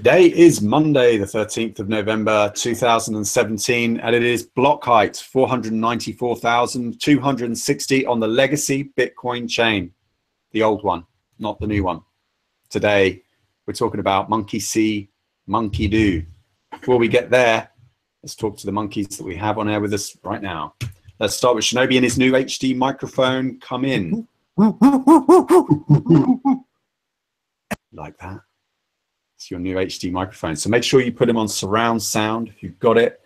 Today is Monday, the 13th of November, 2017, and it is block height 494,260 on the legacy Bitcoin chain, the old one, not the new one. Today, we're talking about monkey see, monkey do. Before we get there, let's talk to the monkeys that we have on air with us right now. Let's start with Shinobi and his new HD microphone. Come in. Like that. It's your new HD microphone. So make sure you put him on surround sound if you've got it,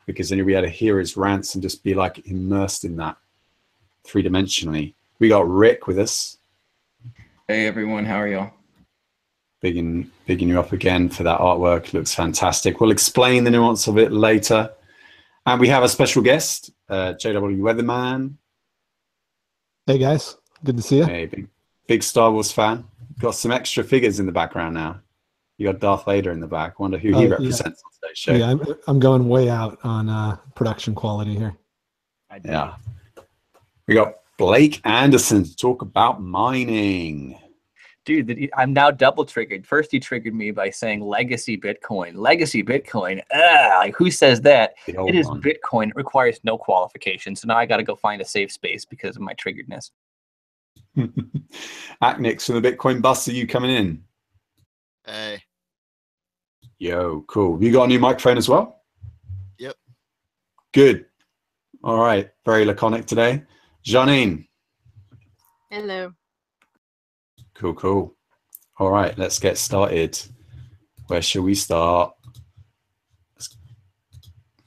because then you'll be able to hear his rants and just be like immersed in that three-dimensionally. We got Rick with us. Hey everyone, how are y'all? Bigging you up again for that artwork. Looks fantastic. We'll explain the nuance of it later. And we have a special guest, JW Weatherman. Hey guys, good to see you. Hey, big Star Wars fan. Got some extra figures in the background now. You got Darth Vader in the back. Wonder who he represents on today's show. Yeah, I'm going way out on production quality here. Yeah. We got Blake Anderson to talk about mining. Dude, I'm now double triggered. First, he triggered me by saying legacy Bitcoin. Legacy Bitcoin. Like who says that? It is Bitcoin. It requires no qualification. So now I got to go find a safe space because of my triggeredness. Aknix from the Bitcoin Bus. Are you coming in? Hey. Yo, cool. You got a new microphone as well? Yep. Good. All right. Very laconic today. Janine. Hello. Cool. All right, let's get started. Where shall we start?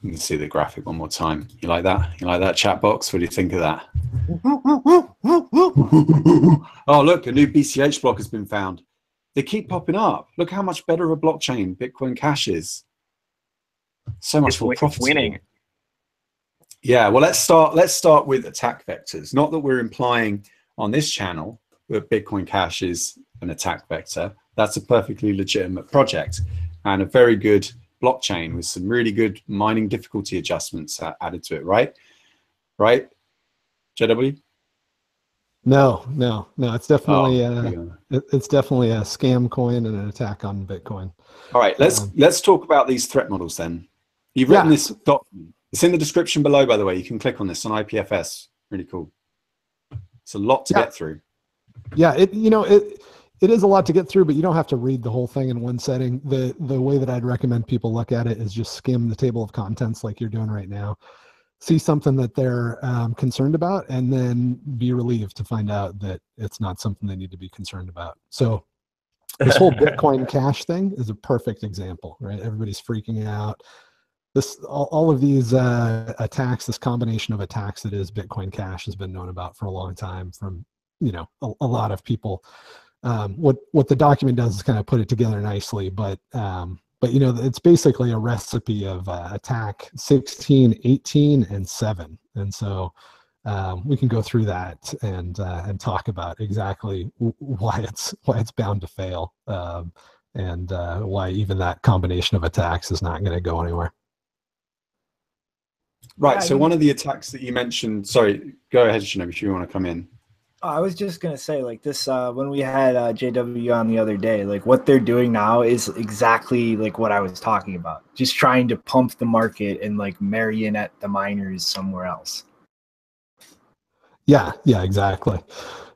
You can see the graphic one more time. You like that? You like that chat box? What do you think of that? Oh, look, a new BCH block has been found. They keep popping up. Look how much better a blockchain Bitcoin Cash is. So much more profitable. Winning. Yeah, well, let's start with attack vectors. Not that we're implying on this channel that Bitcoin Cash is an attack vector. That's a perfectly legitimate project and a very good blockchain with some really good mining difficulty adjustments added to it, right? Right, JW? No. It's definitely it's definitely a scam coin and an attack on Bitcoin. All right, let's talk about these threat models then. You've written this document. It's in the description below, by the way. You can click on this on IPFS. Really cool. It's a lot to get through. Yeah, it is a lot to get through, but you don't have to read the whole thing in one setting. The way that I'd recommend people look at it is just skim the table of contents like you're doing right now. See something that they're concerned about, and then be relieved to find out that it's not something they need to be concerned about. So this whole Bitcoin Cash thing is a perfect example, right? Everybody's freaking out. All of these attacks, this combination of attacks that is Bitcoin Cash has been known about for a long time from, a lot of people. What the document does is kind of put it together nicely, but it's basically a recipe of attack 16, 18, and 7. And so we can go through that and talk about exactly why it's bound to fail, and why even that combination of attacks is not going to go anywhere. Right. So one of the attacks that you mentioned, sorry, go ahead, Shinobi, if you want to come in. I was just going to say, like, this, when we had JW on the other day, like, what they're doing now is exactly, like, what I was talking about. Just trying to pump the market and, like, marionette the miners somewhere else. Yeah, exactly.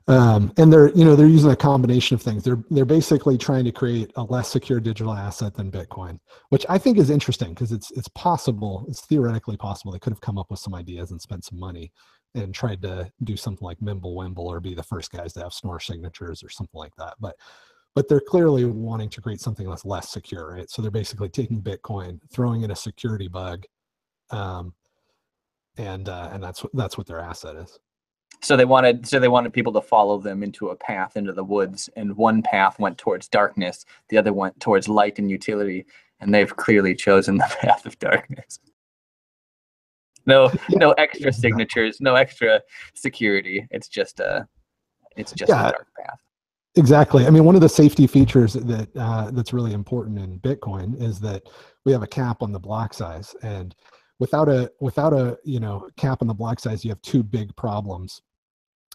And they're using a combination of things. They're basically trying to create a less secure digital asset than Bitcoin, which I think is interesting because it's possible, it's theoretically possible they could have come up with some ideas and spent some money and tried to do something like Mimblewimble or be the first guys to have Snore signatures or something like that. But they're clearly wanting to create something that's less secure, right? So they're basically taking Bitcoin, throwing in a security bug, and that's what their asset is. So they wanted people to follow them into a path into the woods, and one path went towards darkness, the other went towards light and utility, and they've clearly chosen the path of darkness. No extra signatures, no extra security. It's just a dark path. Exactly. I mean, one of the safety features that's really important in Bitcoin is that we have a cap on the block size, and without a cap on the block size, you have two big problems.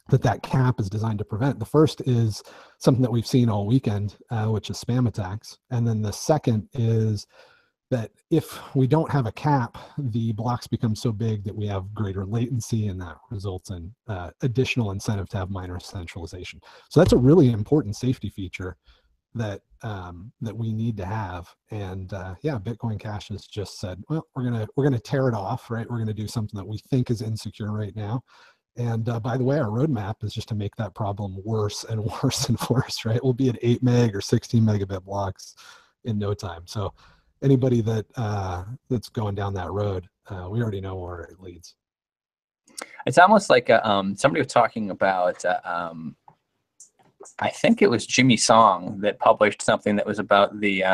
that cap is designed to prevent. The first is something that we've seen all weekend, which is spam attacks. And then the second is that if we don't have a cap, the blocks become so big that we have greater latency, and that results in additional incentive to have miner centralization. So that's a really important safety feature that that we need to have. And yeah, Bitcoin Cash has just said, well, we're gonna tear it off, right? We're gonna do something that we think is insecure right now. And by the way, our roadmap is just to make that problem worse and worse and worse, right? We'll be at 8 meg or 16 megabit blocks in no time. So anybody that that's going down that road, we already know where it leads. It's almost like somebody was talking about, I think it was Jimmy Song that published something that was about the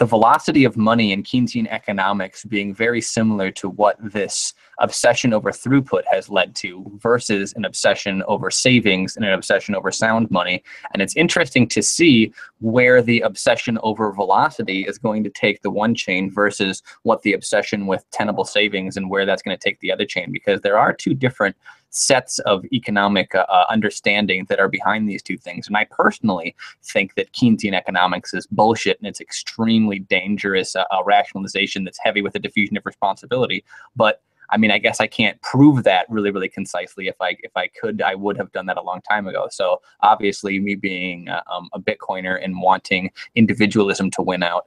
velocity of money in Keynesian economics being very similar to what this obsession over throughput has led to versus an obsession over savings and an obsession over sound money. And it's interesting to see where the obsession over velocity is going to take the one chain versus what the obsession with tenable savings and where that's going to take the other chain, because there are two different sets of economic understanding that are behind these two things. And I personally think that Keynesian economics is bullshit, and it's extremely dangerous rationalization that's heavy with a diffusion of responsibility. But I mean, I guess I can't prove that really, really concisely. If I could, I would have done that a long time ago. So obviously, me being a Bitcoiner and wanting individualism to win out,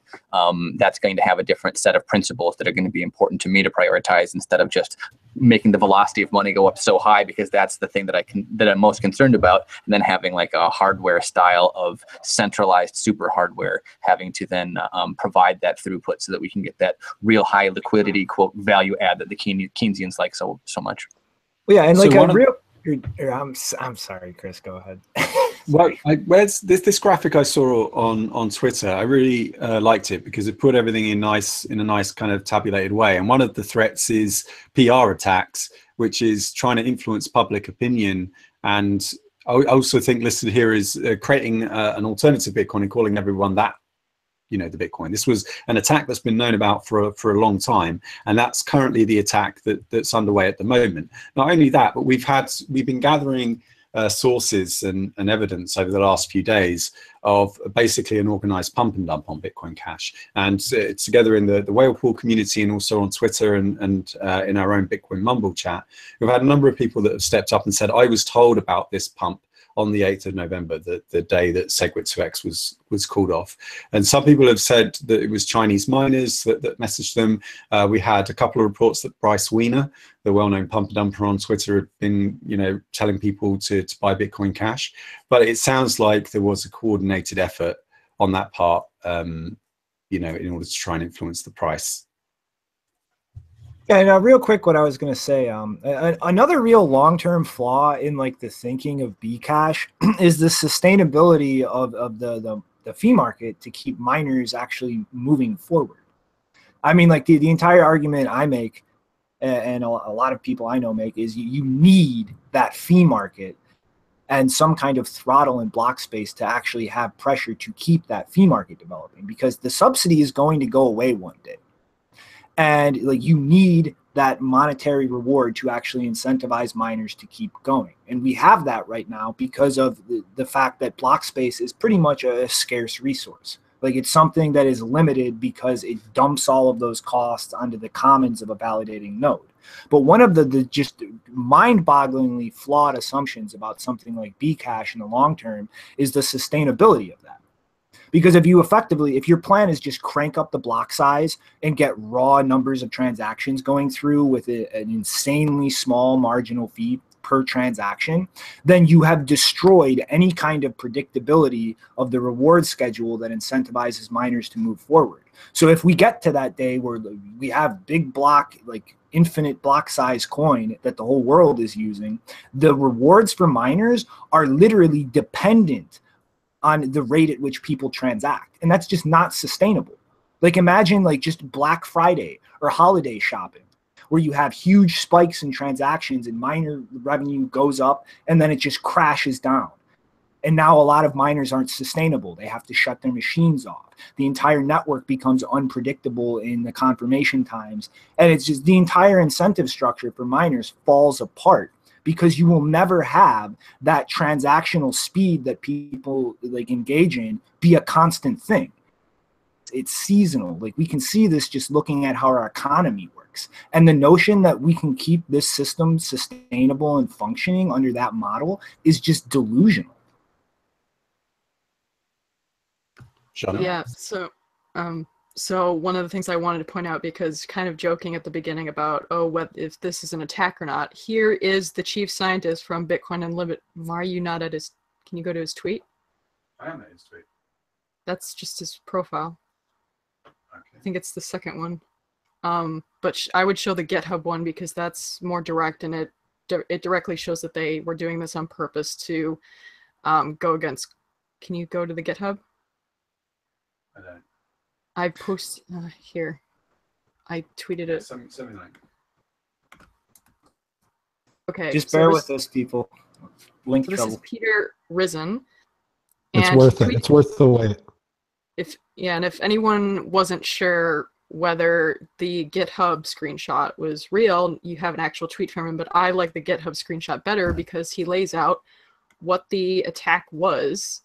that's going to have a different set of principles that are going to be important to me to prioritize, instead of just making the velocity of money go up so high, because that's the thing that I'm most concerned about. And then having like a hardware style of centralized super hardware having to then provide that throughput so that we can get that real high liquidity quote value add that the Keynesians like so much. Well, yeah, and like So a real. I'm sorry, Chris. Go ahead. Well, where's this graphic I saw on Twitter? I really liked it because it put everything in a nice kind of tabulated way. And one of the threats is PR attacks, which is trying to influence public opinion. And I also think listed here is creating an alternative Bitcoin and calling everyone that, the Bitcoin. This was an attack that's been known about for a long time, and that's currently the attack that's underway at the moment. Not only that, but we've been gathering sources and evidence over the last few days of basically an organized pump and dump on Bitcoin Cash, and together in the whale pool community and also on Twitter and in our own Bitcoin Mumble chat, we've had a number of people that have stepped up and said, I was told about this pump on the 8th of November, the day that SegWit2x was called off. And some people have said that it was Chinese miners that messaged them. We had a couple of reports that Bryce Wiener, the well-known pump and dumper on Twitter, had been, telling people to buy Bitcoin Cash. But it sounds like there was a coordinated effort on that part, in order to try and influence the price. Yeah, and real quick, what I was going to say, another real long-term flaw in like the thinking of BCash is the sustainability of the fee market to keep miners actually moving forward. I mean, like the entire argument I make, and a lot of people I know make, is you need that fee market and some kind of throttle and block space to actually have pressure to keep that fee market developing, because the subsidy is going to go away one day. And like you need that monetary reward to actually incentivize miners to keep going. And we have that right now because of the fact that block space is pretty much a scarce resource. Like it's something that is limited because it dumps all of those costs onto the commons of a validating node. But one of the just mind-bogglingly flawed assumptions about something like BCash in the long term is the sustainability of that. Because if your plan is just crank up the block size and get raw numbers of transactions going through with an insanely small marginal fee per transaction, then you have destroyed any kind of predictability of the reward schedule that incentivizes miners to move forward. So if we get to that day where we have big block, like infinite block size coin that the whole world is using, the rewards for miners are literally dependent on the rate at which people transact. And that's just not sustainable. Like imagine like just Black Friday or holiday shopping, where you have huge spikes in transactions and miner revenue goes up and then it just crashes down. And now a lot of miners aren't sustainable. They have to shut their machines off. The entire network becomes unpredictable in the confirmation times. And it's just the entire incentive structure for miners falls apart because you will never have that transactional speed that people like engage in be a constant thing. It's seasonal. Like we can see this just looking at how our economy works. And the notion that we can keep this system sustainable and functioning under that model is just delusional. Yeah, so one of the things I wanted to point out, because kind of joking at the beginning about, if this is an attack or not, here is the chief scientist from Bitcoin Unlimited. Why are you not at his, can you go to his tweet? I am at his tweet. That's just his profile. Okay. I think it's the second one. But I would show the GitHub one because that's more direct, and it directly shows that they were doing this on purpose to go against. Can you go to the GitHub? I don't. I post here. I tweeted it. Something like. Okay. Just bear with us, people. Link so this trouble. is Peter Risen. It's worth it. It's worth the wait. And if anyone wasn't sure whether the GitHub screenshot was real, you have an actual tweet from him. But I like the GitHub screenshot better because he lays out what the attack was.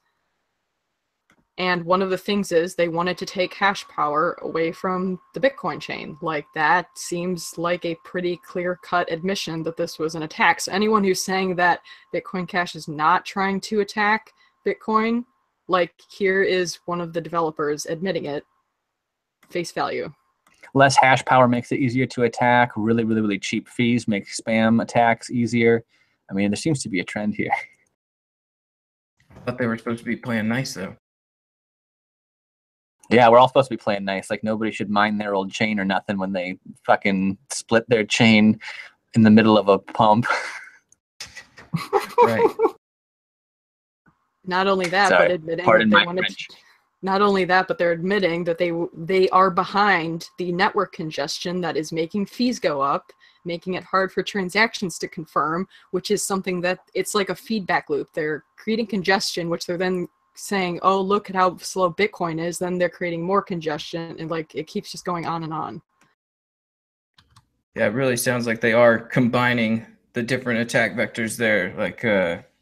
And one of the things is they wanted to take hash power away from the Bitcoin chain. Like, that seems like a pretty clear-cut admission that this was an attack. So anyone who's saying that Bitcoin Cash is not trying to attack Bitcoin, like, here is one of the developers admitting it, face value. Less hash power makes it easier to attack. Really, really, really cheap fees make spam attacks easier. I mean, there seems to be a trend here. I thought they were supposed to be playing nice, though. Yeah, we're all supposed to be playing nice. Like, nobody should mine their old chain or nothing when they fucking split their chain in the middle of a pump. Right. Not only that, Sorry, but admitting pardon that they my wanted French. to, not only that, but they're admitting that they are behind the network congestion that is making fees go up, making it hard for transactions to confirm, which is something that it's like a feedback loop. They're creating congestion, which they're then saying, oh, look at how slow Bitcoin is. Then they're creating more congestion, and like it keeps just going on and on. Yeah, it really sounds like they are combining the different attack vectors there. Like,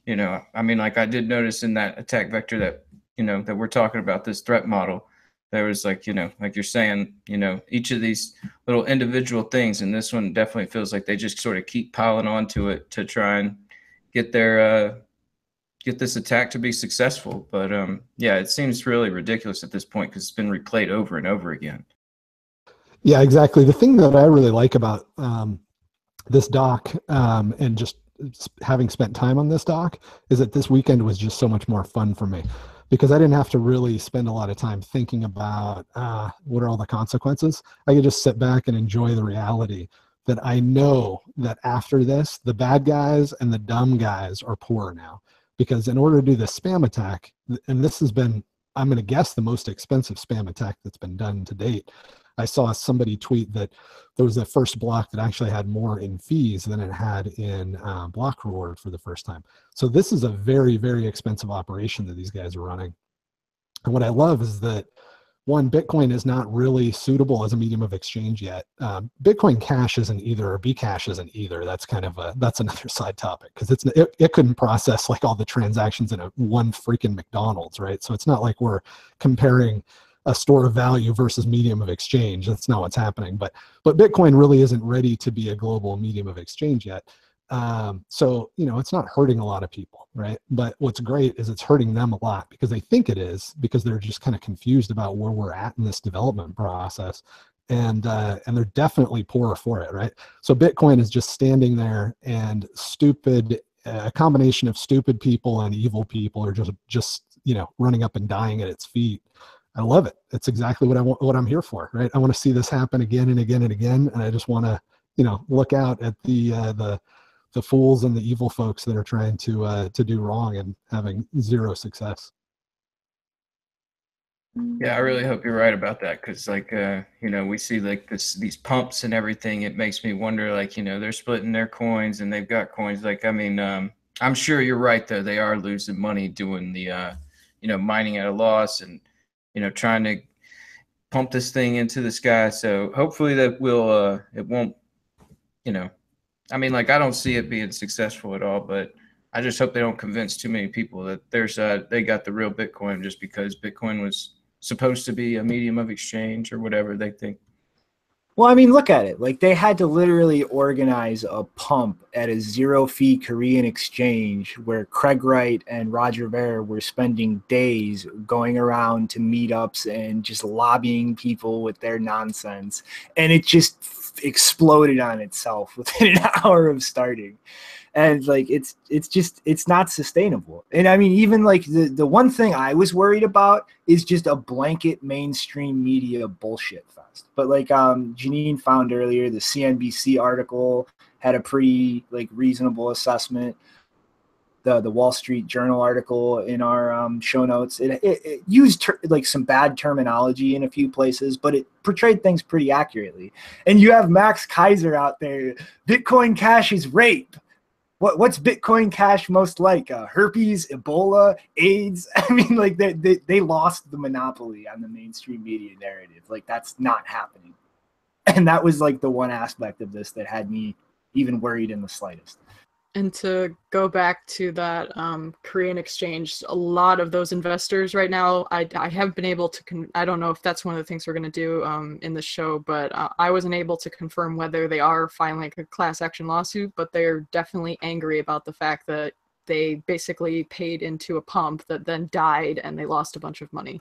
you know, I mean, like I did notice in that attack vector that, you know, that we're talking about, this threat model, there was like, you know, like you're saying, you know, each of these little individual things, and this one definitely feels like they just sort of keep piling onto it to try and get their, get this attack to be successful. But yeah, it seems really ridiculous at this point because it's been replayed over and over again. Yeah, exactly. The thing that I really like about this doc and just having spent time on this doc is that this weekend was just so much more fun for me because I didn't have to really spend a lot of time thinking about what are all the consequences. I could just sit back and enjoy the reality that I know that after this, the bad guys and the dumb guys are poor now. Because in order to do this spam attack, and this has been, I'm going to guess, the most expensive spam attack that's been done to date. I saw somebody tweet that there was the first block that actually had more in fees than it had in block reward for the first time. So this is a very, very expensive operation that these guys are running. And what I love is that, one, Bitcoin is not really suitable as a medium of exchange yet. Bitcoin Cash isn't either, or BCash isn't either. That's kind of that's another side topic because it couldn't process like all the transactions in one freaking McDonald's, right? So it's not like we're comparing a store of value versus medium of exchange. That's not what's happening. But Bitcoin really isn't ready to be a global medium of exchange yet. So, you know, it's not hurting a lot of people, right? But what's great is it's hurting them a lot because they think it is, because they're just kind of confused about where we're at in this development process. And they're definitely poorer for it, right? So Bitcoin is just standing there, and a combination of stupid people and evil people are just, you know, running up and dying at its feet. I love it. It's exactly what I want, what I'm here for, right? I want to see this happen again and again and again. And I just want to, you know, look out at the fools and the evil folks that are trying to do wrong and having zero success. Yeah, I really hope you're right about that because, like, you know, we see like these pumps and everything. It makes me wonder, like, you know, they're splitting their coins and they've got coins. Like, I mean, I'm sure you're right, though. They are losing money doing the, mining at a loss and, trying to pump this thing into the sky. So hopefully that will, it won't, I mean, like, I don't see it being successful at all, but I just hope they don't convince too many people that they got the real Bitcoin just because Bitcoin was supposed to be a medium of exchange or whatever they think. Well, I mean, look at it. Like, they had to literally organize a pump at a zero-fee Korean exchange where Craig Wright and Roger Ver were spending days going around to meetups and just lobbying people with their nonsense. And it just exploded on itself within an hour of starting. And like, it's not sustainable. And I mean, even like the one thing I was worried about is just a blanket mainstream media bullshit fest. But like Janine found earlier, the CNBC article had a pretty like reasonable assessment. The Wall Street Journal article in our show notes, it used like some bad terminology in a few places, but it portrayed things pretty accurately. And you have Max Kaiser out there, Bitcoin Cash is rape. What's Bitcoin Cash most like? Herpes, Ebola, AIDS? I mean, like they lost the monopoly on the mainstream media narrative. Like, that's not happening. And that was like the one aspect of this that had me even worried in the slightest. And to go back to that Korean exchange, a lot of those investors right now, I haven't been able to, I don't know if that's one of the things we're going to do in the show, but I wasn't able to confirm whether they are filing a class action lawsuit, but they're definitely angry about the fact that they basically paid into a pump that then died and they lost a bunch of money.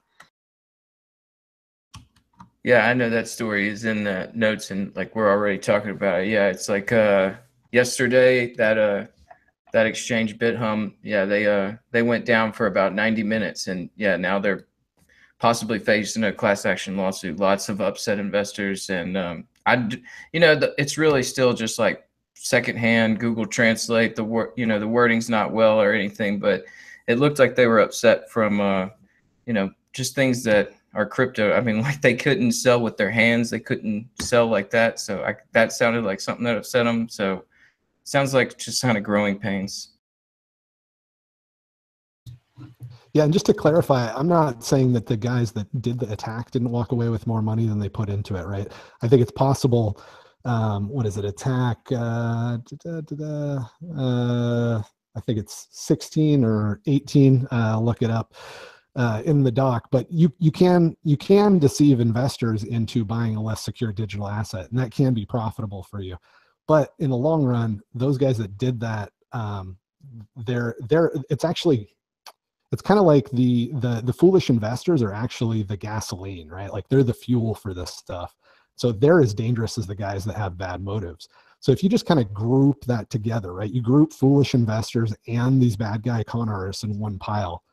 Yeah, I know that story is in the notes and like we're already talking about it. Yeah, it's like yesterday that exchange Bithumb, yeah, they went down for about 90 minutes and yeah, now they're possibly facing a class action lawsuit. Lots of upset investors and it's really still just like secondhand Google Translate. The wording's not well or anything, but it looked like they were upset from just things that are crypto. I mean, like they couldn't sell with their hands. They couldn't sell like that. So that sounded like something that upset them. So sounds like just kind of growing pains. Yeah, and just to clarify, I'm not saying that the guys that did the attack didn't walk away with more money than they put into it, right? I think it's possible. What is it? Attack. I think it's 16 or 18. Look it up. In the doc, but you can deceive investors into buying a less secure digital asset, and that can be profitable for you. But in the long run, those guys that did that, it's kind of like the foolish investors are actually the gasoline, right? Like they're the fuel for this stuff. So they're as dangerous as the guys that have bad motives. So if you just kind of group that together, right? You group foolish investors and these bad guy con artists in one pile.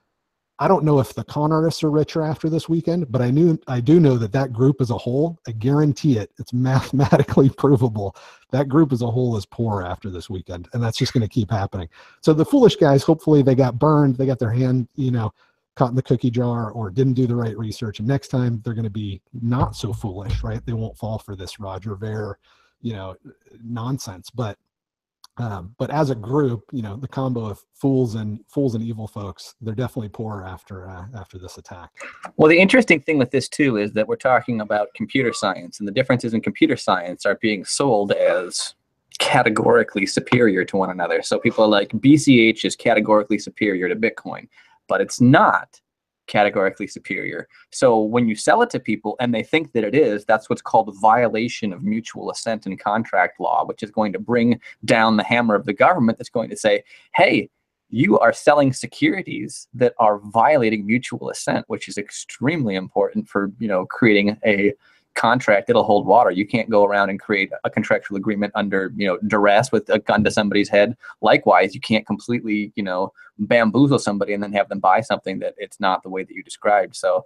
I don't know if the con artists are richer after this weekend, but I do know that group as a whole, I guarantee it, it's mathematically provable. That group as a whole is poor after this weekend, and that's just going to keep happening. So the foolish guys, hopefully they got burned, they got their hand, caught in the cookie jar or didn't do the right research. And next time they're going to be not so foolish, right? They won't fall for this Roger Ver, nonsense. But as a group, the combo of fools and evil folks, they're definitely poor after this attack. Well, the interesting thing with this too is that we're talking about computer science, and the differences in computer science are being sold as categorically superior to one another. So people are like, BCH is categorically superior to Bitcoin, but it's not categorically superior. So when you sell it to people and they think that it is, that's what's called a violation of mutual assent and contract law, which is going to bring down the hammer of the government that's going to say, hey, you are selling securities that are violating mutual assent, which is extremely important for, creating a contract that'll hold water. You can't go around and create a contractual agreement under, duress with a gun to somebody's head. Likewise, you can't completely, bamboozle somebody and then have them buy something that it's not the way that you described. So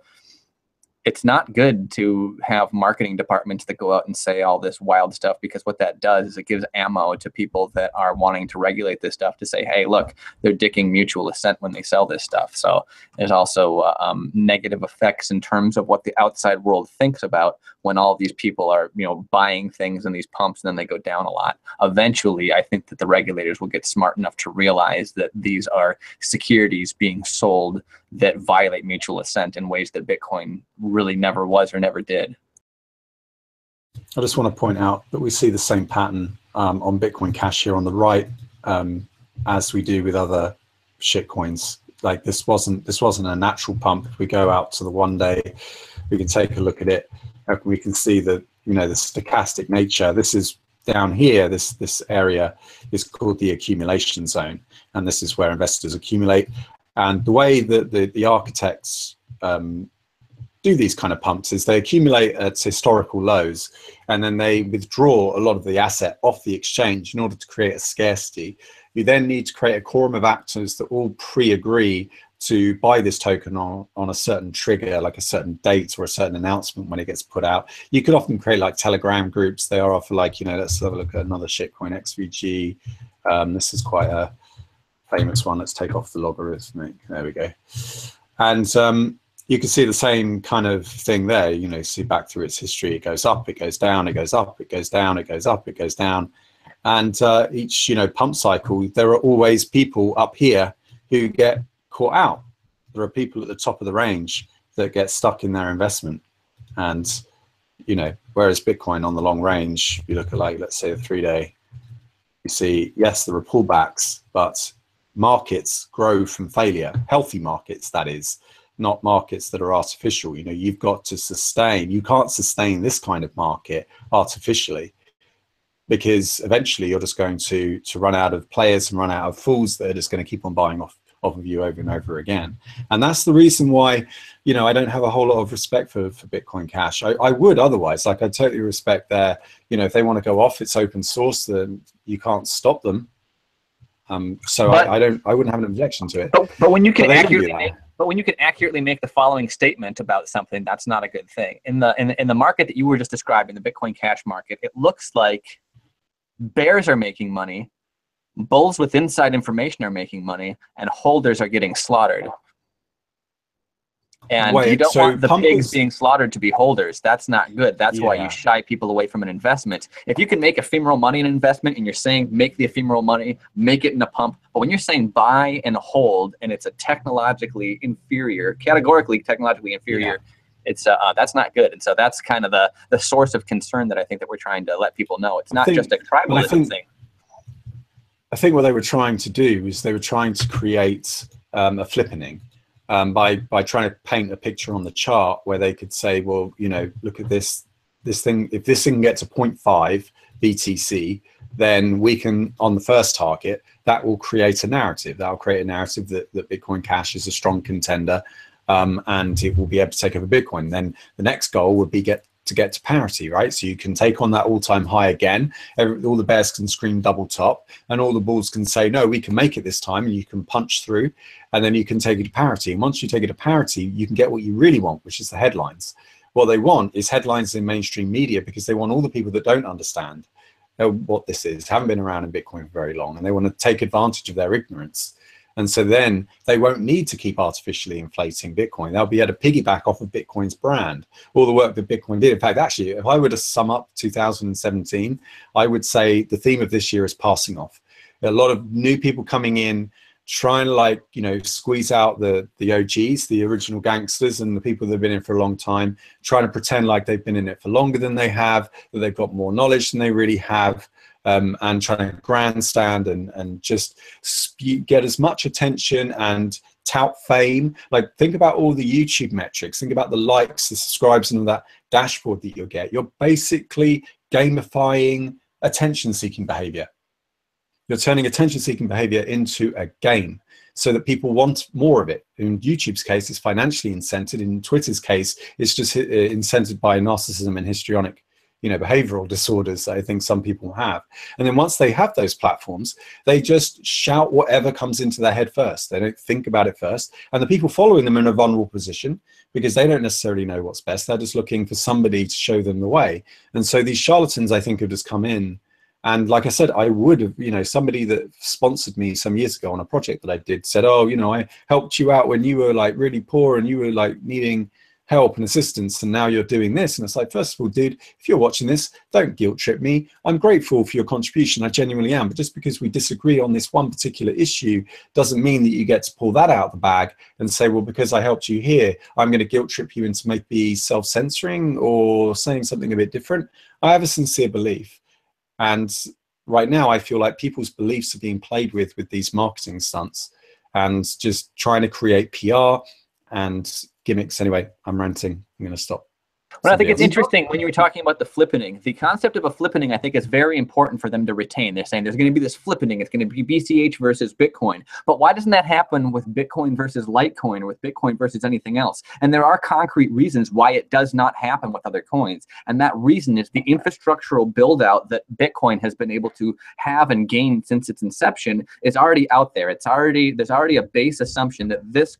it's not good to have marketing departments that go out and say all this wild stuff, because what that does is it gives ammo to people that are wanting to regulate this stuff to say, hey, look, they're dicking mutual assent when they sell this stuff. So there's also negative effects in terms of what the outside world thinks about when all of these people are, you know, buying things in these pumps and then they go down a lot. Eventually, I think that the regulators will get smart enough to realize that these are securities being sold that violate mutual assent in ways that Bitcoin really never was or never did. I just want to point out that we see the same pattern on Bitcoin Cash here on the right, as we do with other shitcoins. Like this wasn't a natural pump. If we go out to the 1 day, we can take a look at it. We can see that, you know, the stochastic nature. This is down here. This area is called the accumulation zone, and this is where investors accumulate. And the way that the architects do these kind of pumps is they accumulate at historical lows, and then they withdraw a lot of the asset off the exchange in order to create a scarcity. You then need to create a quorum of actors that all pre-agree to buy this token on a certain trigger, like a certain date or a certain announcement when it gets put out. You could often create like Telegram groups. They are often like, you know, let's have a look at another shitcoin, XVG. This is quite a famous one. Let's take off the logarithmic. There we go. And you can see the same kind of thing there. You know, see back through its history, it goes up, it goes down, it goes up, it goes down, it goes up, it goes down. And each, you know, pump cycle, there are always people up here who get caught out. There are people at the top of the range that get stuck in their investment. And, you know, whereas Bitcoin on the long range, you look at like, let's say the 3 day, you see, yes, there are pullbacks, but markets grow from failure. Healthy markets, that is, not markets that are artificial. You know, you've got to sustain. You can't sustain this kind of market artificially, because eventually you're just going to run out of players and run out of fools that are just going to keep on buying off of you over and over again. And that's the reason why, you know, I don't have a whole lot of respect for Bitcoin Cash. I would otherwise. Like, I totally respect their, you know, if they want to go off, it's open source, then you can't stop them. So But- I wouldn't have an objection to it. But when you can But they accurately do that. but when you can accurately make the following statement about something, that's not a good thing. In the market that you were just describing, the Bitcoin Cash market, it looks like bears are making money, bulls with inside information are making money, and holders are getting slaughtered. And Wait, you don't so want the pigs pumpers- being slaughtered to be holders. That's not good. That's why Yeah. you shy people away from an investment. If you can make ephemeral money in an investment and you're saying make the ephemeral money, make it in a pump, but when you're saying buy and hold and it's a technologically inferior, categorically technologically inferior, it's that's not good. And so that's kind of the source of concern that I think that we're trying to let people know. It's not just a tribalism thing. I think what they were trying to do is they were trying to create a flippening by trying to paint a picture on the chart where they could say, well, you know, look at this thing. If this thing gets to 0.5 BTC, then we can, on the first target, that will create a narrative. That will create a narrative that Bitcoin Cash is a strong contender, and it will be able to take over Bitcoin. Then the next goal would be to get to parity, right? So you can take on that all-time high again. All the bears can scream double top, and all the bulls can say, no, we can make it this time, and you can punch through, and then you can take it to parity. And once you take it to parity, you can get what you really want, which is the headlines. What they want is headlines in mainstream media, because they want all the people that don't understand what this is, haven't been around in Bitcoin for very long, and they want to take advantage of their ignorance. And so then they won't need to keep artificially inflating Bitcoin. They'll be able to piggyback off of Bitcoin's brand, all the work that Bitcoin did. In fact, actually, if I were to sum up 2017, I would say the theme of this year is passing off. A lot of new people coming in, trying to, like, you know, squeeze out the OGs, the original gangsters, and the people that have been in for a long time, trying to pretend like they've been in it for longer than they have, that they've got more knowledge than they really have. And trying to grandstand and just get as much attention and tout fame. Like, think about all the YouTube metrics. Think about the likes, the subscribes, and all that dashboard that you'll get. You're basically gamifying attention-seeking behavior. You're turning attention-seeking behavior into a game so that people want more of it. In YouTube's case, it's financially incented. In Twitter's case, it's just incented by narcissism and histrionic, behavioral disorders that I think some people have. And then once they have those platforms, they just shout whatever comes into their head first. They don't think about it first. And the people following them are in a vulnerable position because they don't necessarily know what's best. They're just looking for somebody to show them the way. And so these charlatans, I think, have just come in. And like I said, I would have, somebody that sponsored me some years ago on a project that I did said, oh, I helped you out when you were like really poor and you were like needing help and assistance, and now you're doing this. And it's like, first of all, dude, if you're watching this, don't guilt trip me. I'm grateful for your contribution. I genuinely am. But just because we disagree on this one particular issue doesn't mean that you get to pull that out of the bag and say, well, because I helped you here, I'm going to guilt trip you into maybe self-censoring or saying something a bit different. I have a sincere belief. And right now, I feel like people's beliefs are being played with these marketing stunts and just trying to create PR and gimmicks. Anyway, I'm ranting. I'm going to stop. Well, I think it's interesting when you were talking about the flippening. The concept of a flippening, I think, is very important for them to retain. They're saying there's going to be this flippening. It's going to be BCH versus Bitcoin. But why doesn't that happen with Bitcoin versus Litecoin or with Bitcoin versus anything else? And there are concrete reasons why it does not happen with other coins. And that reason is the infrastructural build out that Bitcoin has been able to have and gain since its inception is already out there. There's already a base assumption that this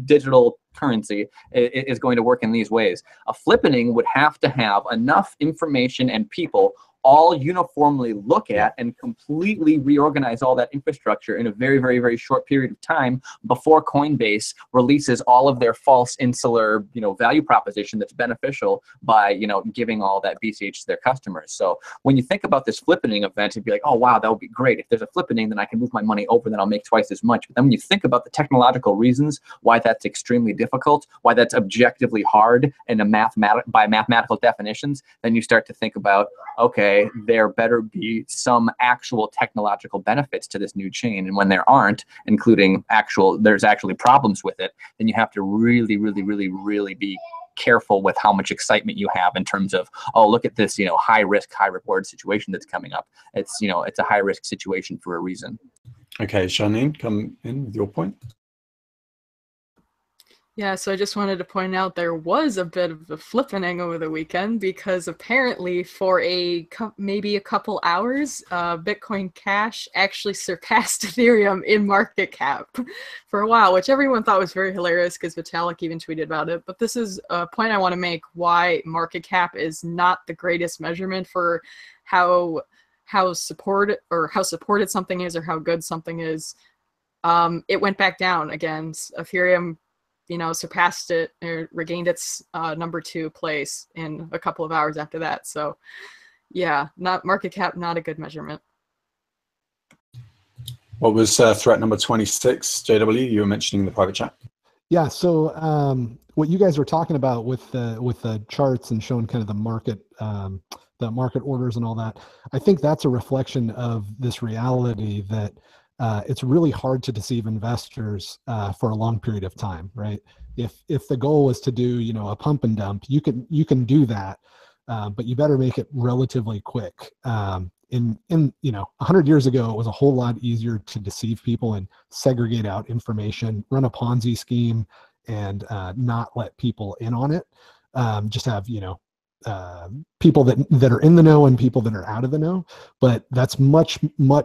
digital currency is going to work in these ways. A flippening would have to have enough information and people all uniformly look at and completely reorganize all that infrastructure in a very, very, very short period of time before Coinbase releases all of their false insular, value proposition that's beneficial by, giving all that BCH to their customers. So when you think about this flippening event, you'd be like, oh, wow, that would be great. If there's a flippening, then I can move my money over, then I'll make twice as much. But then when you think about the technological reasons why that's extremely difficult, why that's objectively hard and by mathematical definitions, then you start to think about, okay, there better be some actual technological benefits to this new chain. And when there aren't, including there's actually problems with it, then you have to really, really, really, really be careful with how much excitement you have in terms of, oh, look at this, high risk, high reward situation that's coming up. It's, it's a high risk situation for a reason. Okay, Janine, come in with your point. Yeah, so I just wanted to point out there was a bit of a flippening over the weekend because apparently for maybe a couple hours, Bitcoin Cash actually surpassed Ethereum in market cap for a while, which everyone thought was very hilarious because Vitalik even tweeted about it. But this is a point I want to make why market cap is not the greatest measurement for how supported something is or how good something is. It went back down again. Ethereum surpassed it or regained its number 2 place in a couple of hours after that. So yeah, not market cap, not a good measurement. What was threat number 26, JW? You were mentioning in the private chat. Yeah. So what you guys were talking about with the charts and showing kind of the market orders and all that, I think that's a reflection of this reality that it's really hard to deceive investors for a long period of time, right? If the goal was to do, a pump and dump, you can do that, but you better make it relatively quick. In 100 years ago, it was a whole lot easier to deceive people and segregate out information, run a Ponzi scheme, and not let people in on it. Just have people that are in the know and people that are out of the know, but that's much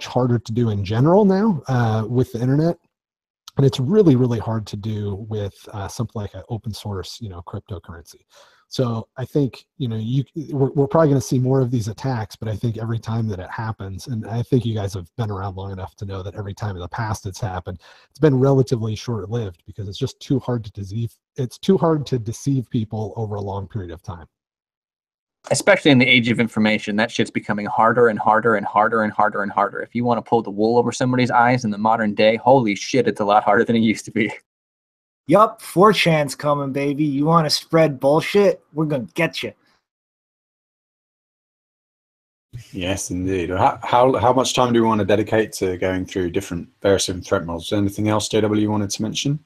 harder to do in general now with the internet, and it's really, really hard to do with something like an open source cryptocurrency. So I think we're probably going to see more of these attacks, but I think every time that it happens, and I think you guys have been around long enough to know that every time in the past it's happened, it's been relatively short-lived because it's just too hard to deceive. It's too hard to deceive people over a long period of time. Especially in the age of information, that shit's becoming harder and harder and harder and harder and harder. If you want to pull the wool over somebody's eyes in the modern day, holy shit, it's a lot harder than it used to be. Yup, 4chan's coming, baby. You want to spread bullshit? We're going to get you. Yes, indeed. How much time do we want to dedicate to going through various different threat models? Anything else, JW, you wanted to mention?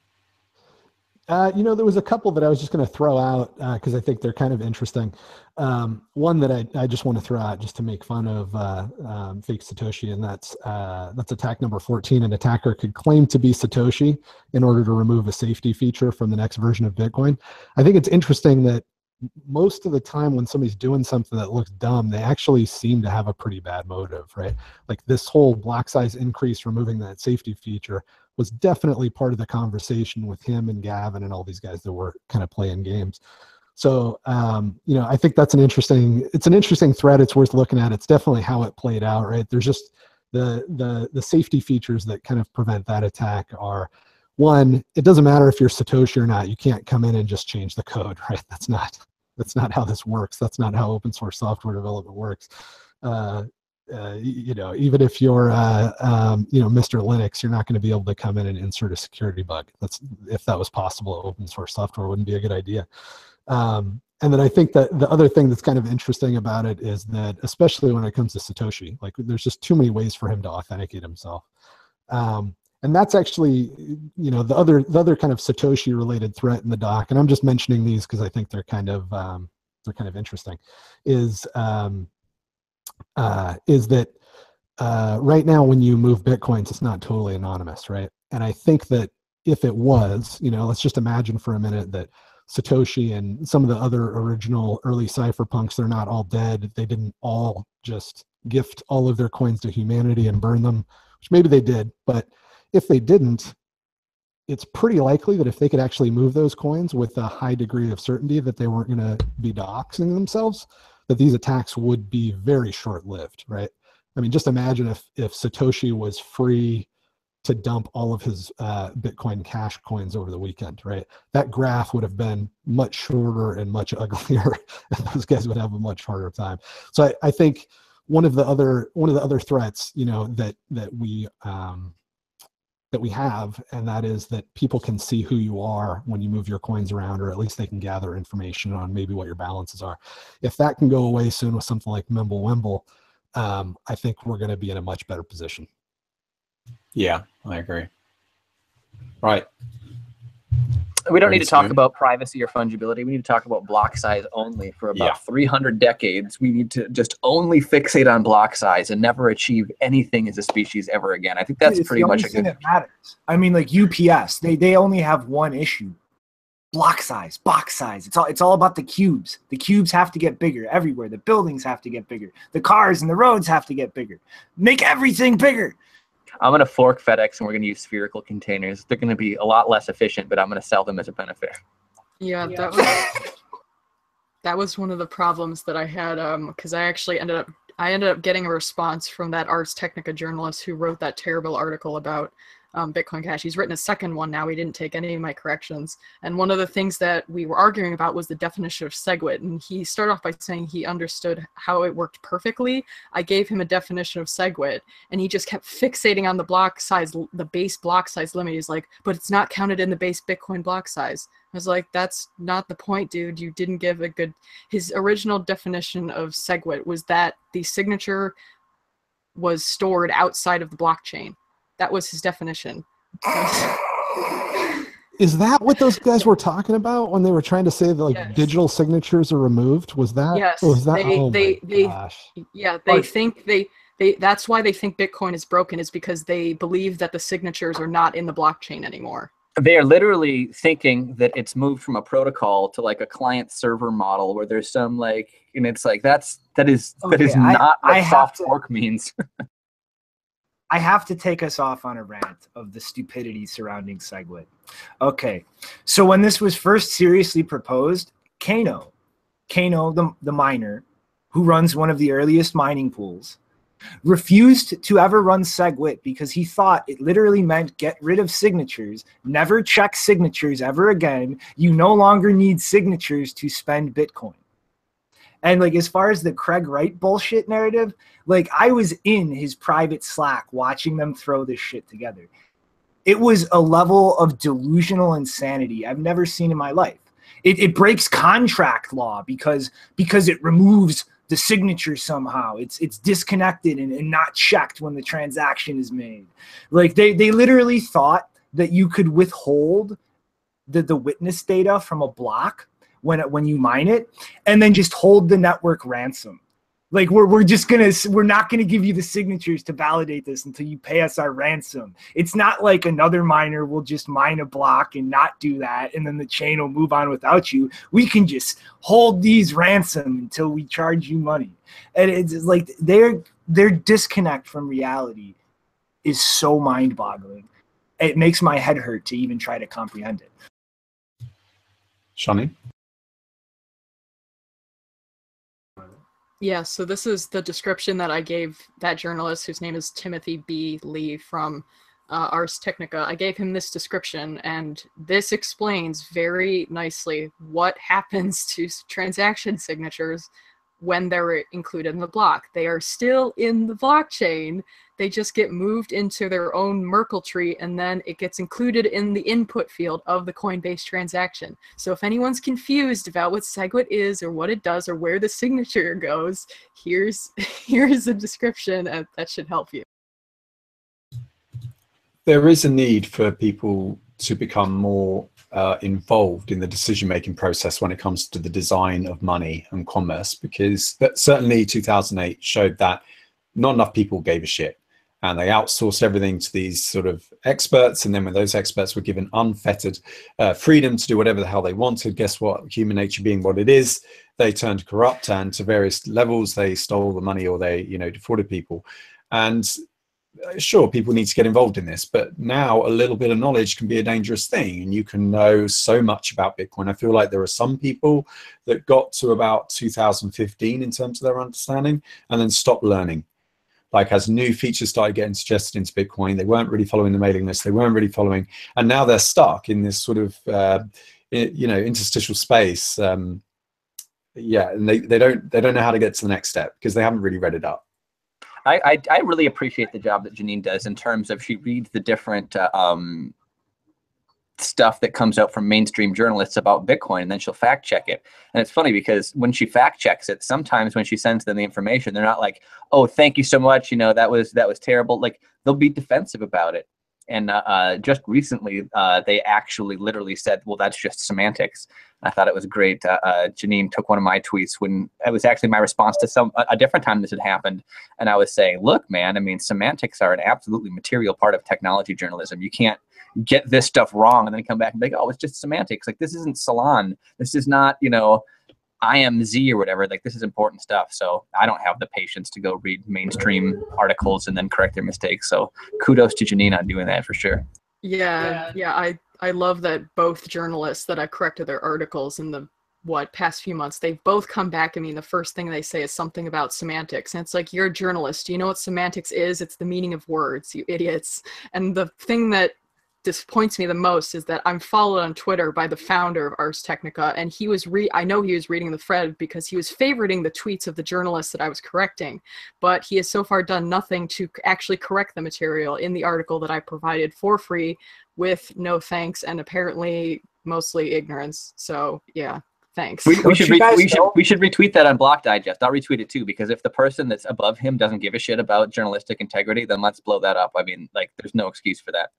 There was a couple that I was just going to throw out because I think they're kind of interesting. One that I just want to throw out just to make fun of fake Satoshi, and that's attack number 14. An attacker could claim to be Satoshi in order to remove a safety feature from the next version of Bitcoin. I think it's interesting that most of the time when somebody's doing something that looks dumb, they actually seem to have a pretty bad motive, right? Like this whole block size increase, removing that safety feature, was definitely part of the conversation with him and Gavin and all these guys that were kind of playing games. So, you know, I think that's it's an interesting thread. It's worth looking at. It's definitely how it played out, right? There's just the safety features that kind of prevent that attack are, one, it doesn't matter if you're Satoshi or not. You can't come in and just change the code, right? That's not how this works. That's not how open source software development works. You know, even if you're, you know, Mr. Linux, you're not going to be able to come in and insert a security bug. If that was possible, open source software wouldn't be a good idea. And then I think that the other thing that's kind of interesting about it is that, especially when it comes to Satoshi, like there's just too many ways for him to authenticate himself. And that's actually, you know, the other kind of Satoshi related threat in the doc, and I'm just mentioning these because I think they're kind of interesting, is that right now when you move Bitcoins, it's not totally anonymous, right? And I think that if it was, you know, let's just imagine for a minute that Satoshi and some of the other original early cypherpunks, they're not all dead. They didn't all just gift all of their coins to humanity and burn them, which maybe they did. But if they didn't, it's pretty likely that if they could actually move those coins with a high degree of certainty that they weren't going to be doxing themselves, that these attacks would be very short-lived, right? I mean, just imagine if Satoshi was free to dump all of his Bitcoin Cash coins over the weekend, right? That graph would have been much shorter and much uglier, and those guys would have a much harder time. So I think one of the other threats, you know, that we have, and that is that people can see who you are when you move your coins around, or at least they can gather information on maybe what your balances are. If that can go away soon with something like Mimblewimble, I think we're going to be in a much better position. Yeah, I agree. Right. We don't need to talk about privacy or fungibility. We need to talk about block size only. For about 300 decades, we need to just only fixate on block size and never achieve anything as a species ever again. I think that's pretty much a good thing that matters. I mean, like UPS, they only have one issue: block size, box size. It's all about the cubes. The cubes have to get bigger everywhere. The buildings have to get bigger. The cars and the roads have to get bigger. Make everything bigger. I'm going to fork FedEx and we're going to use spherical containers. They're going to be a lot less efficient, but I'm going to sell them as a benefit. Yeah, that was one of the problems that I had, because I actually ended up getting a response from that Ars Technica journalist who wrote that terrible article about Bitcoin Cash. He's written a second one now. He didn't take any of my corrections. And one of the things that we were arguing about was the definition of SegWit. And he started off by saying he understood how it worked perfectly. I gave him a definition of SegWit, and he just kept fixating on the block size, the base block size limit. He's like, but it's not counted in the base Bitcoin block size. I was like, that's not the point, dude. You didn't give a good... His original definition of SegWit was that the signature was stored outside of the blockchain. That was his definition. Is that what those guys were talking about when they were trying to say that like digital signatures are removed? Was that? Yes. Was that? They think that's why they think Bitcoin is broken, is because they believe that the signatures are not in the blockchain anymore. They are literally thinking that it's moved from a protocol to like a client server model where there's some like, and it's like that is not what soft fork means. I have to take us off on a rant of the stupidity surrounding SegWit. Okay, so when this was first seriously proposed, Kano, the miner, who runs one of the earliest mining pools, refused to ever run SegWit because he thought it literally meant get rid of signatures, never check signatures ever again. You no longer need signatures to spend Bitcoin. And like, as far as the Craig Wright bullshit narrative, like I was in his private Slack watching them throw this shit together. It was a level of delusional insanity I've never seen in my life. It breaks contract law because it removes the signature somehow. It's disconnected and not checked when the transaction is made. Like they literally thought that you could withhold the witness data from a block when you mine it, and then just hold the network ransom. Like we're not gonna give you the signatures to validate this until you pay us our ransom. It's not like another miner will just mine a block and not do that, and then the chain will move on without you. We can just hold these ransom until we charge you money. And it's like their disconnect from reality is so mind-boggling. It makes my head hurt to even try to comprehend it. Shani? Yeah, so this is the description that I gave that journalist whose name is Timothy B. Lee from Ars Technica. I gave him this description, and this explains very nicely what happens to transaction signatures when they're included in the block. They are still in the blockchain. They just get moved into their own Merkle tree, and then it gets included in the input field of the Coinbase transaction. So if anyone's confused about what SegWit is or what it does or where the signature goes, here's a description that should help you. There is a need for people to become more involved in the decision-making process when it comes to the design of money and commerce, because certainly 2008 showed that not enough people gave a shit, and they outsourced everything to these sort of experts. And then when those experts were given unfettered freedom to do whatever the hell they wanted, guess what? Human nature being what it is, they turned corrupt, and to various levels they stole the money, or they defrauded people. And sure, people need to get involved in this, but now a little bit of knowledge can be a dangerous thing, and you can know so much about Bitcoin. I feel like there are some people that got to about 2015 in terms of their understanding and then stopped learning. Like as new features started getting suggested into Bitcoin, they weren't really following the mailing list, they weren't really following, and now they're stuck in this sort of interstitial space. Yeah, and they don't know how to get to the next step because they haven't really read it up. I really appreciate the job that Janine does in terms of she reads the different stuff that comes out from mainstream journalists about Bitcoin, and then she'll fact check it. And it's funny because when she fact checks it, sometimes when she sends them the information, they're not like, "Oh, thank you so much. That was terrible." Like they'll be defensive about it. And just recently, they actually literally said, "Well, that's just semantics." I thought it was great. Janine took one of my tweets when it was actually my response to a different time this had happened. And I was saying, look, man, I mean, semantics are an absolutely material part of technology journalism. You can't get this stuff wrong and then come back and be like, oh, it's just semantics. Like, this isn't Salon. This is not, IMZ or whatever. Like, this is important stuff. So I don't have the patience to go read mainstream articles and then correct their mistakes. So kudos to Janine on doing that for sure. Yeah. I love that both journalists that I corrected their articles in the past few months, they've both come back. I mean, the first thing they say is something about semantics, and it's like, you're a journalist. Do you know what semantics is? It's the meaning of words, you idiots. And the thing that disappoints me the most is that I'm followed on Twitter by the founder of Ars Technica, and I know he was reading the thread because he was favoriting the tweets of the journalists that I was correcting, but he has so far done nothing to actually correct the material in the article that I provided for free with no thanks and apparently mostly ignorance. So yeah, thanks. We should retweet that on Block Digest. I'll retweet it too, because if the person that's above him doesn't give a shit about journalistic integrity, then let's blow that up. I mean, like, there's no excuse for that.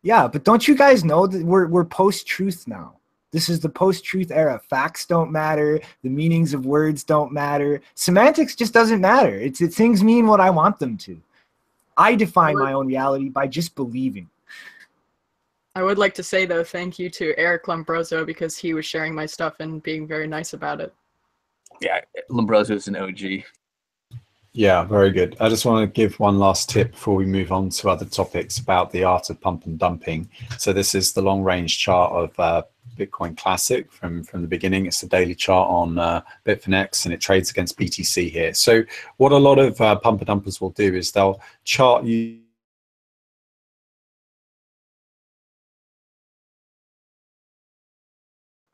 Yeah, but don't you guys know that we're post-truth now? This is the post-truth era. Facts don't matter. The meanings of words don't matter. Semantics just doesn't matter. Things mean what I want them to. I define my own reality by just believing. I would like to say, though, thank you to Eric Lombroso, because he was sharing my stuff and being very nice about it. Yeah, Lombroso's an OG. Yeah, very good. I just want to give one last tip before we move on to other topics about the art of pump and dumping. So this is the long-range chart of Bitcoin Classic from the beginning. It's a daily chart on Bitfinex, and it trades against BTC here. So what a lot of pump and dumpers will do is they'll chart you.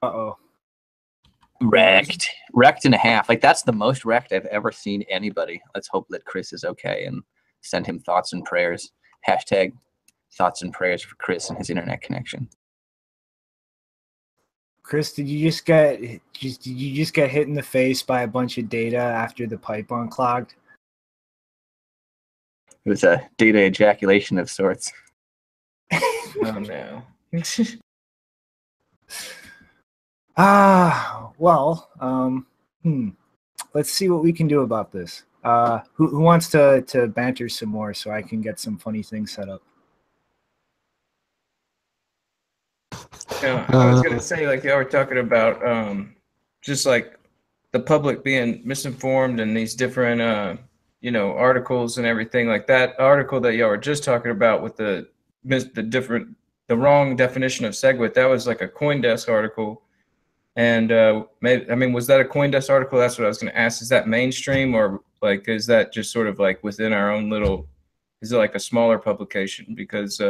Uh-oh. Wrecked and a half. Like, that's the most wrecked I've ever seen anybody. Let's hope that Chris is okay and send him thoughts and prayers. Hashtag thoughts and prayers for Chris and his internet connection. Chris, did you just get hit in the face by a bunch of data after the pipe unclogged? It was a data ejaculation of sorts. Oh no. Well, let's see what we can do about this. Who wants to banter some more so I can get some funny things set up? Yeah, I was gonna say, like y'all were talking about, just like the public being misinformed and these different, you know, articles and everything. Like that article that y'all were just talking about with the wrong definition of SegWit. That was like a CoinDesk article, and I mean, was that a CoinDesk article? That's what I was gonna ask. Is that mainstream, or like is that just sort of like within our own little? Is it like a smaller publication? Because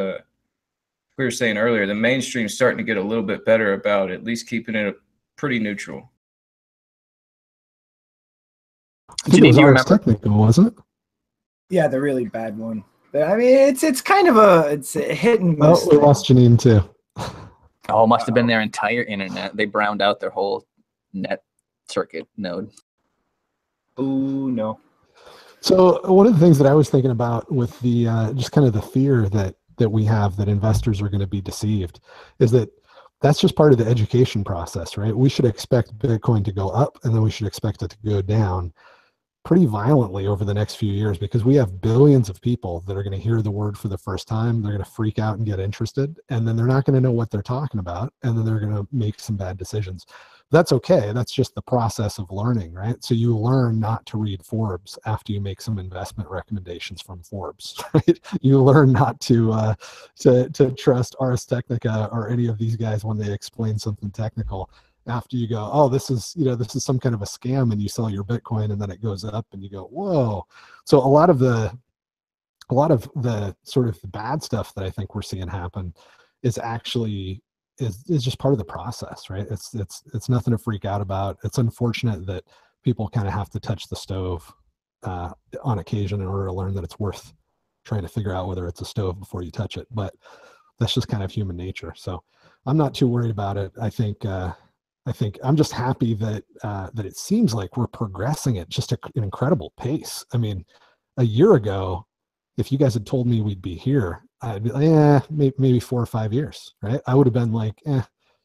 we were saying earlier, the mainstream's starting to get a little bit better about at least keeping it pretty neutral. I think it was Ars Technica, wasn't it? Yeah, the really bad one. But, I mean, it's kind of a hit and miss. Oh, we lost Janine too. Oh, must have been their entire internet. They browned out their whole net circuit node. Oh no. So one of the things that I was thinking about with the just kind of the fear that we have that investors are going to be deceived is that that's just part of the education process, right? We should expect Bitcoin to go up, and then we should expect it to go down pretty violently over the next few years, because we have billions of people that are going to hear the word for the first time. They're going to freak out and get interested, and then they're not going to know what they're talking about, and then they're going to make some bad decisions. That's okay. That's just the process of learning, right? So you learn not to read Forbes after you make some investment recommendations from Forbes, right? You learn not to trust Ars Technica or any of these guys when they explain something technical after you go, oh, this is some kind of a scam, and you sell your Bitcoin and then it goes up and you go, whoa. So a lot of the sort of the bad stuff that I think we're seeing happen is actually is just part of the process, right? It's nothing to freak out about. It's unfortunate that people kind of have to touch the stove on occasion in order to learn that it's worth trying to figure out whether it's a stove before you touch it. But that's just kind of human nature. So I'm not too worried about it. I think I'm just happy that that it seems like we're progressing at just an incredible pace. I mean, a year ago, if you guys had told me we'd be here, I'd be like, maybe 4 or 5 years, right? I would have been like,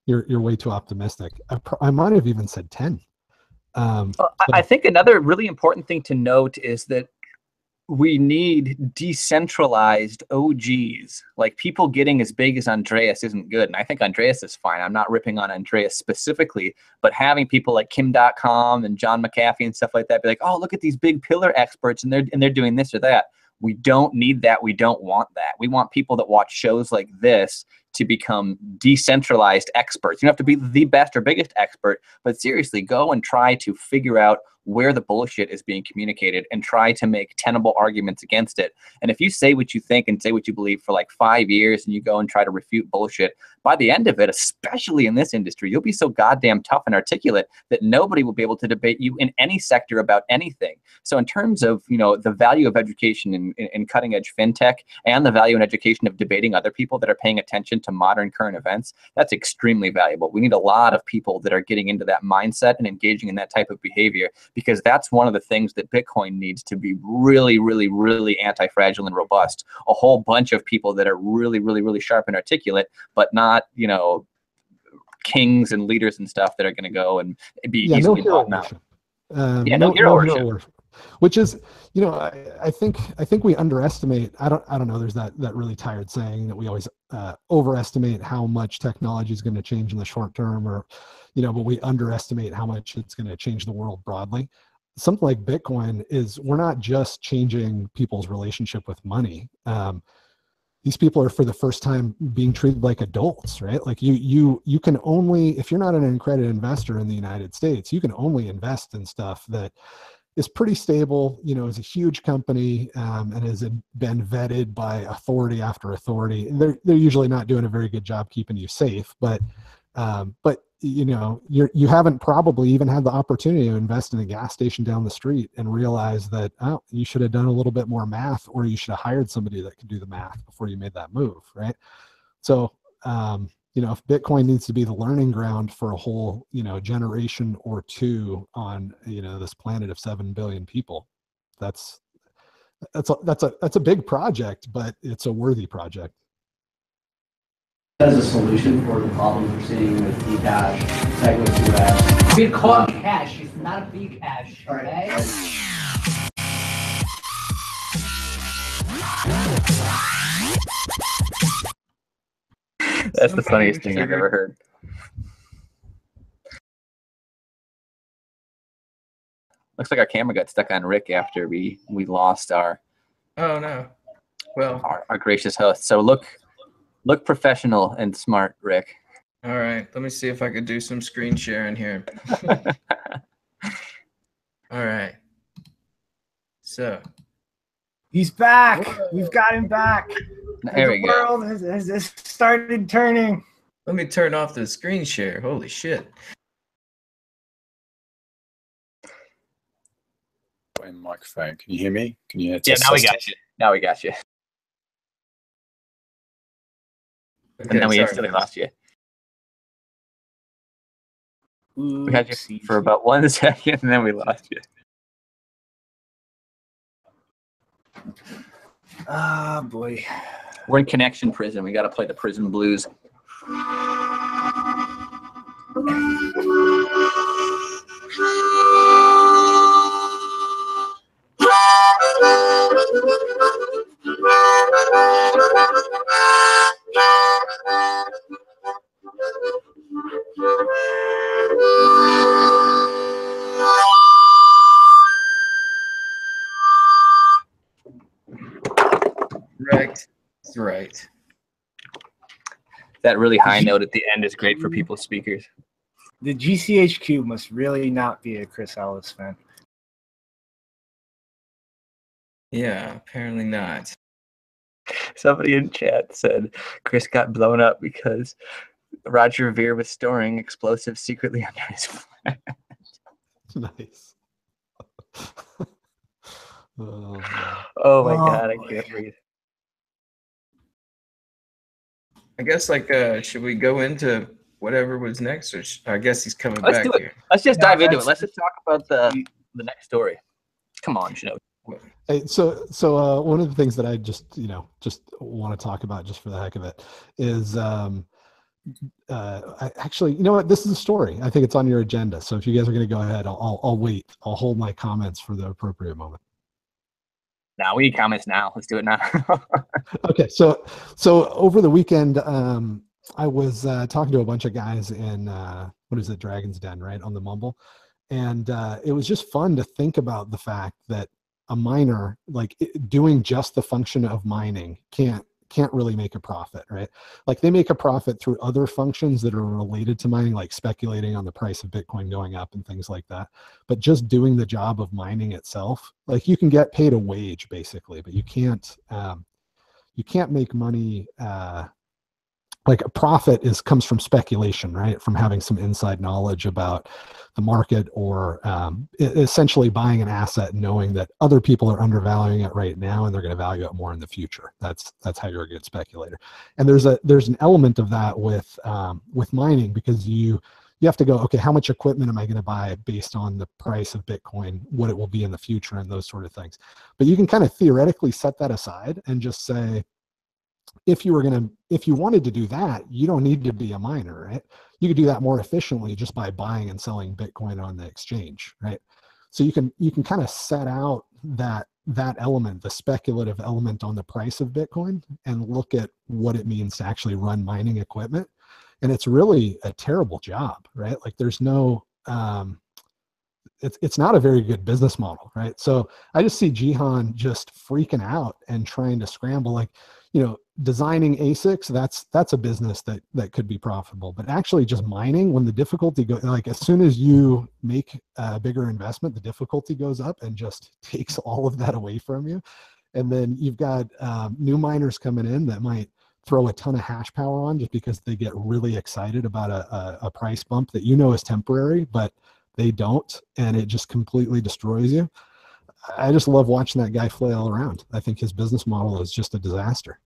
you're way too optimistic. I might have even said 10. I think another really important thing to note is that we need decentralized OGs. Like, people getting as big as Andreas isn't good. And I think Andreas is fine. I'm not ripping on Andreas specifically, but having people like Kim.com and John McAfee and stuff like that be like, oh, look at these big pillar experts and they're doing this or that. We don't need that. We don't want that. We want people that watch shows like this to become decentralized experts. You don't have to be the best or biggest expert, but seriously, go and try to figure out where the bullshit is being communicated and try to make tenable arguments against it. And if you say what you think and say what you believe for like 5 years and you go and try to refute bullshit, by the end of it, especially in this industry, you'll be so goddamn tough and articulate that nobody will be able to debate you in any sector about anything. So in terms of, you know, the value of education in cutting edge fintech and the value in education of debating other people that are paying attention to modern current events, that's extremely valuable. We need a lot of people that are getting into that mindset and engaging in that type of behavior, because that's one of the things that Bitcoin needs to be really, really, really anti-fragile and robust. A whole bunch of people that are really, really, really sharp and articulate, but not, you know, kings and leaders and stuff that are going to go and be easily bought out. No hero worship. Which is, you know, I think we underestimate. I don't know. There's that really tired saying that we always overestimate how much technology is going to change in the short term, or, you know, but we underestimate how much it's going to change the world broadly. Something like Bitcoin is, we're not just changing people's relationship with money. These people are for the first time being treated like adults, right? Like you can only, if you're not an accredited investor in the United States, you can only invest in stuff that is pretty stable, you know, is a huge company, and has been vetted by authority after authority. And they're usually not doing a very good job keeping you safe, but you know, you haven't probably even had the opportunity to invest in a gas station down the street and realize that, oh, you should have done a little bit more math, or you should have hired somebody that could do the math before you made that move, right? So, you know, if Bitcoin needs to be the learning ground for a whole, you know, generation or two on, you know, this planet of 7 billion people, that's a big project, but it's a worthy project. As a solution for the problems we're seeing with BCash, SegWit 2x. Bitcoin Cash is not a BCash, okay? That's the funniest thing I've ever heard. Looks like our camera got stuck on Rick after we lost our Oh no. Well, our gracious host. So look professional and smart, Rick. all right. Let me see if I could do some screen sharing here. All right. So He's back. We've got him back. There we The go. world has started turning. let me turn off the screen share. Holy shit. In microphone. Can you hear me? Can you hear? Yeah, now we got you. Now we got you. Okay, And then we sorry. instantly lost you. Ooh, We had you for about 1 second, and then we lost you. Ah, boy. We're in connection prison. We got to play the prison blues. Right. Right. That really high note at the end is great for people's speakers. The GCHQ must really not be a Chris Ellis fan. Yeah, apparently not. Somebody in chat said Chris got blown up because Roger Ver was storing explosives secretly under his flag. Nice. Oh, man. Oh my Oh, god, I boy. can't breathe. I guess should we go into whatever was next, or I guess he's coming Let's back do it. here. Let's just No, dive into it. that's- Let's just talk about the next story. Come on, Shinobi. Hey, so one of the things that I just want to talk about just for the heck of it is actually, you know what? This is a story. I think it's on your agenda. So if you guys are going to go ahead, I'll wait. I'll hold my comments for the appropriate moment. Now we need comments now. Let's do it now. Okay, so over the weekend, I was talking to a bunch of guys in what is it, Dragon's Den, right, on the Mumble, and it was just fun to think about the fact that a miner, doing just the function of mining, can't really make a profit, right? Like they make a profit through other functions that are related to mining, like speculating on the price of Bitcoin going up and things like that. But just doing the job of mining itself, like you can get paid a wage basically, but you can't make money. Like a profit comes from speculation, right? From having some inside knowledge about the market, or essentially buying an asset knowing that other people are undervaluing it right now and they're going to value it more in the future. That's how you're a good speculator. And there's an element of that with mining, because you have to go, okay, how much equipment am I going to buy based on the price of Bitcoin, what it will be in the future, and those sort of things. But you can kind of theoretically set that aside and just say, if you wanted to do that, you don't need to be a miner, right? You could do that more efficiently just by buying and selling Bitcoin on the exchange, right? So you can kind of set out that element, the speculative element on the price of Bitcoin, and look at what it means to actually run mining equipment. And it's really a terrible job, right? Like there's no, it's not a very good business model, right? So I just see Jihan just freaking out and trying to scramble, like, designing ASICs, that's a business that could be profitable. But actually just mining, when the difficulty goes, like as soon as you make a bigger investment, the difficulty goes up and just takes all of that away from you. And then you've got new miners coming in that might throw a ton of hash power on just because they get really excited about a price bump that is temporary, but they don't, and it just completely destroys you. I just love watching that guy flail around. I think his business model is just a disaster.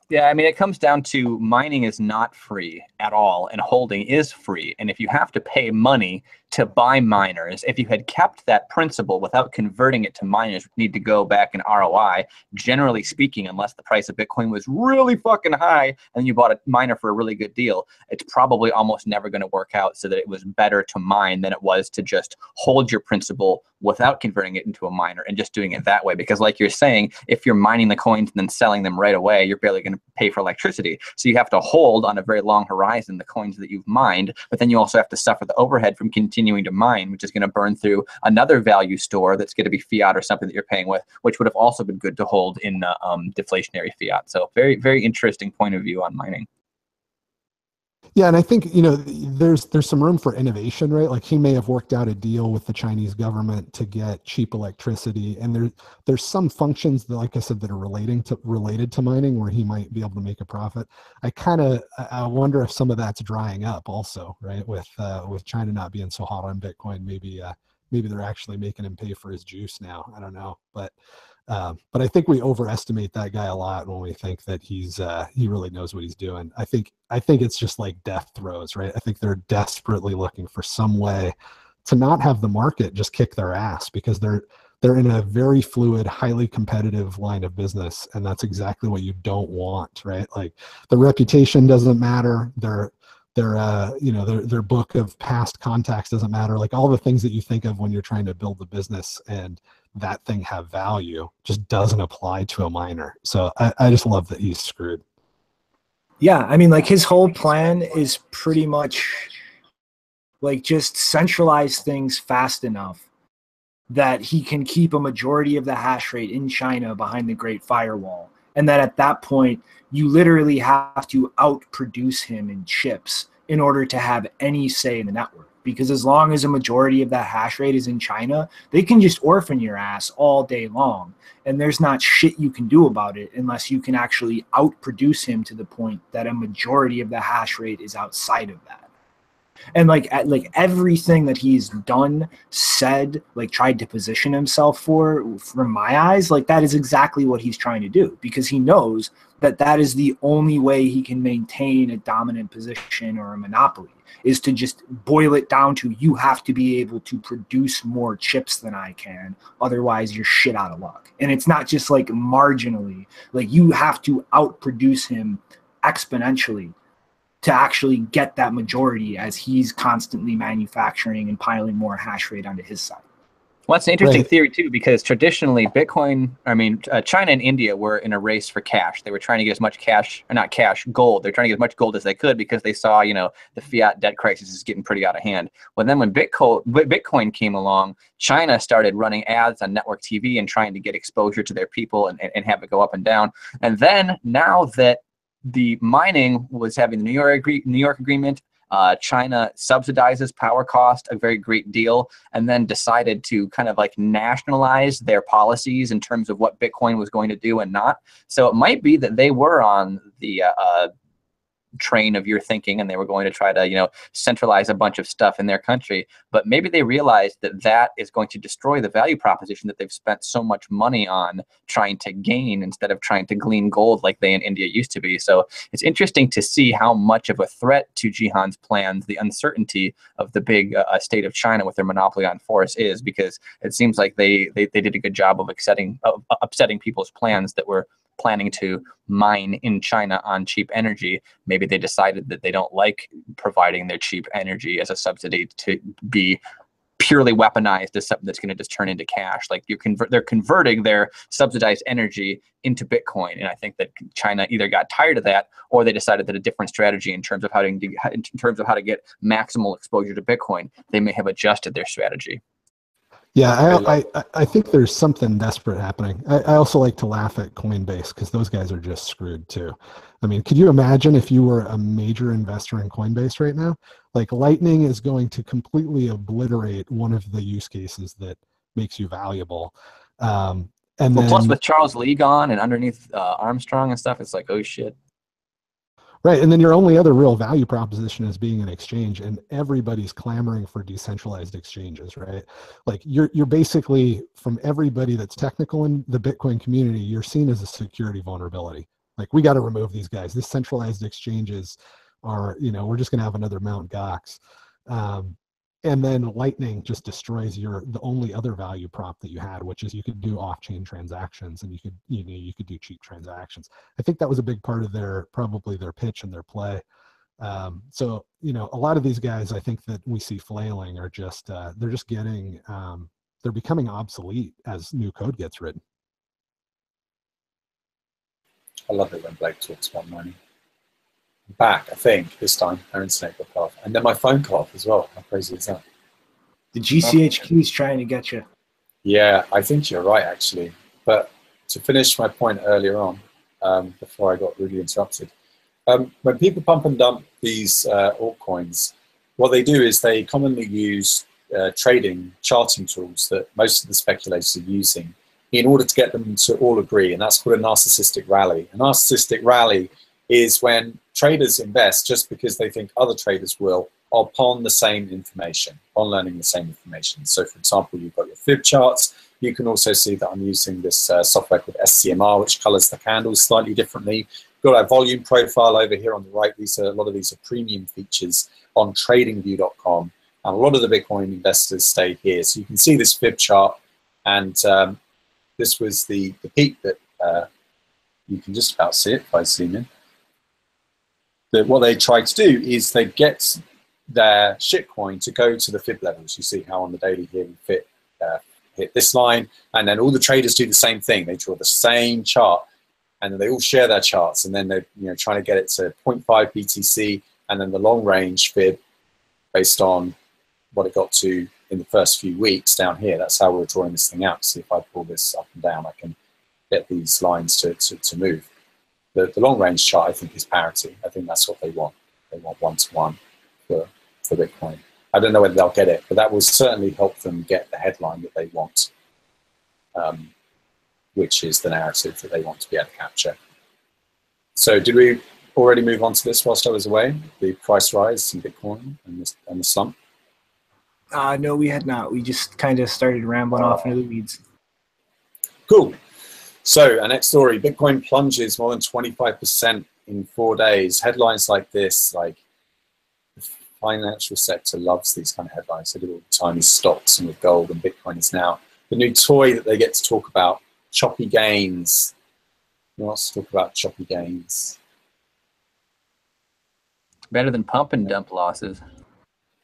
Yeah, I mean, it comes down to mining is not free at all, and holding is free. And if you have to pay money to buy miners, if you had kept that principle without converting it to miners, which need to go back in ROI, generally speaking, unless the price of Bitcoin was really fucking high and you bought a miner for a really good deal, it's probably almost never going to work out, so that it was better to mine than it was to just hold your principle without converting it into a miner and just doing it that way. Because like you're saying, if you're mining the coins and then selling them right away, you're barely going to pay for electricity. So you have to hold on a very long horizon the coins that you've mined, but then you also have to suffer the overhead from continuing to mine, which is going to burn through another value store that's going to be fiat or something that you're paying with, which would have also been good to hold in deflationary fiat. So very, very interesting point of view on mining. Yeah, and I think, you know, there's some room for innovation, right? Like he may have worked out a deal with the Chinese government to get cheap electricity, and there's some functions that, like I said, that are related to mining where he might be able to make a profit. I wonder if some of that's drying up also, right? With China not being so hot on Bitcoin, maybe they're actually making him pay for his juice now. I don't know, but I think we overestimate that guy a lot when we think that he really knows what he's doing. I think it's just like death throes, right? I think they're desperately looking for some way to not have the market just kick their ass, because they're in a very fluid, highly competitive line of business, and that's exactly what you don't want, right? Like the reputation doesn't matter. Their book of past contacts doesn't matter. Like all the things that you think of when you're trying to build the business and that thing have value just doesn't apply to a miner. So I just love that he's screwed. Yeah, I mean, like his whole plan is pretty much like just centralize things fast enough that he can keep a majority of the hash rate in China behind the Great Firewall. And that at that point, you literally have to outproduce him in chips in order to have any say in the network. Because as long as a majority of that hash rate is in China, they can just orphan your ass all day long. And there's not shit you can do about it unless you can actually outproduce him to the point that a majority of the hash rate is outside of that. And like everything that he's done, said, like tried to position himself for, from my eyes, like that is exactly what he's trying to do, because he knows that that is the only way he can maintain a dominant position or a monopoly, is to just boil it down to, you have to be able to produce more chips than I can, otherwise you're shit out of luck. And it's not just like marginally, like you have to outproduce him exponentially to actually get that majority, as he's constantly manufacturing and piling more hash rate onto his side. Well, that's an interesting theory too, because traditionally China and India were in a race for cash. They were trying to get as much gold. They're trying to get as much gold as they could, because they saw, the fiat debt crisis is getting pretty out of hand. Well, then when Bitcoin came along, China started running ads on network TV and trying to get exposure to their people and have it go up and down. And then now that the mining was having the New York agreement, China subsidizes power cost a very great deal, and then decided to kind of like nationalize their policies in terms of what Bitcoin was going to do and not. So it might be that they were on the train of your thinking, and they were going to try to centralize a bunch of stuff in their country, but maybe they realized that that is going to destroy the value proposition that they've spent so much money on trying to gain, instead of trying to glean gold like they in India used to be. So it's interesting to see how much of a threat to Jihan's plans the uncertainty of the big state of China with their monopoly on force is, because it seems like they did a good job of upsetting people's plans that were planning to mine in China on cheap energy. Maybe they decided that they don't like providing their cheap energy as a subsidy to be purely weaponized as something that's going to just turn into cash. Like they're converting their subsidized energy into Bitcoin, and I think that China either got tired of that, or they decided that a different strategy in terms of how to get maximal exposure to Bitcoin, they may have adjusted their strategy. Yeah, I think there's something desperate happening. I also like to laugh at Coinbase, because those guys are just screwed too. I mean, could you imagine if you were a major investor in Coinbase right now? Like Lightning is going to completely obliterate one of the use cases that makes you valuable. Plus with Charles Lee gone and underneath Armstrong and stuff, it's like, oh shit. Right, and then your only other real value proposition is being an exchange, and everybody's clamoring for decentralized exchanges, right? Like you're basically, from everybody that's technical in the Bitcoin community, you're seen as a security vulnerability. Like, we got to remove these guys. These centralized exchanges are, you know, we're just going to have another Mt. Gox. And then Lightning just destroys the only other value prop that you had, which is you could do off-chain transactions, and you could do cheap transactions. I think that was a big part of probably their pitch and their play. So, you know, a lot of these guys, I think that we see flailing are just they're just getting they're becoming obsolete as new code gets written. I love it when Blake talks about money. Back, I think, this time, our internet got cut off. And then my phone cut off as well. How crazy is that? The GCHQ is trying to get you. Yeah, I think you're right, actually. But to finish my point earlier on, before I got really interrupted, when people pump and dump these altcoins, what they do is they commonly use charting tools that most of the speculators are using in order to get them to all agree, and that's called a narcissistic rally. A narcissistic rally is when traders invest just because they think other traders will upon the same information, on learning the same information. So, for example, you've got your fib charts. You can also see that I'm using this software called SCMR, which colors the candles slightly differently. We've got our volume profile over here on the right. A lot of these are premium features on tradingview.com. And a lot of the Bitcoin investors stay here. So you can see this fib chart, and this was the peak that you can just about see it if I zoom in. What they try to do is they get their shitcoin to go to the fib levels. You see how on the daily here we hit this line, and then all the traders do the same thing. They draw the same chart, and then they all share their charts, and then they're trying to get it to 0.5 BTC, and then the long range fib based on what it got to in the first few weeks down here. That's how we're drawing this thing out. See if I pull this up and down, I can get these lines to move. The long range chart, I think, is parity. I think that's what they want. They want 1-to-1 for Bitcoin. I don't know whether they'll get it, but that will certainly help them get the headline that they want, which is the narrative that they want to be able to capture. So did we already move on to this whilst I was away? The price rise in Bitcoin and the slump? No, we had not. We just kind of started rambling off into the weeds. Cool. So our next story, Bitcoin plunges more than 25% in 4 days. Headlines like this, like the financial sector loves these kind of headlines. They do it all the time with stocks and with gold, and Bitcoin is now the new toy that they get to talk about, choppy gains. Who wants to talk about choppy gains? Better than pump and dump losses.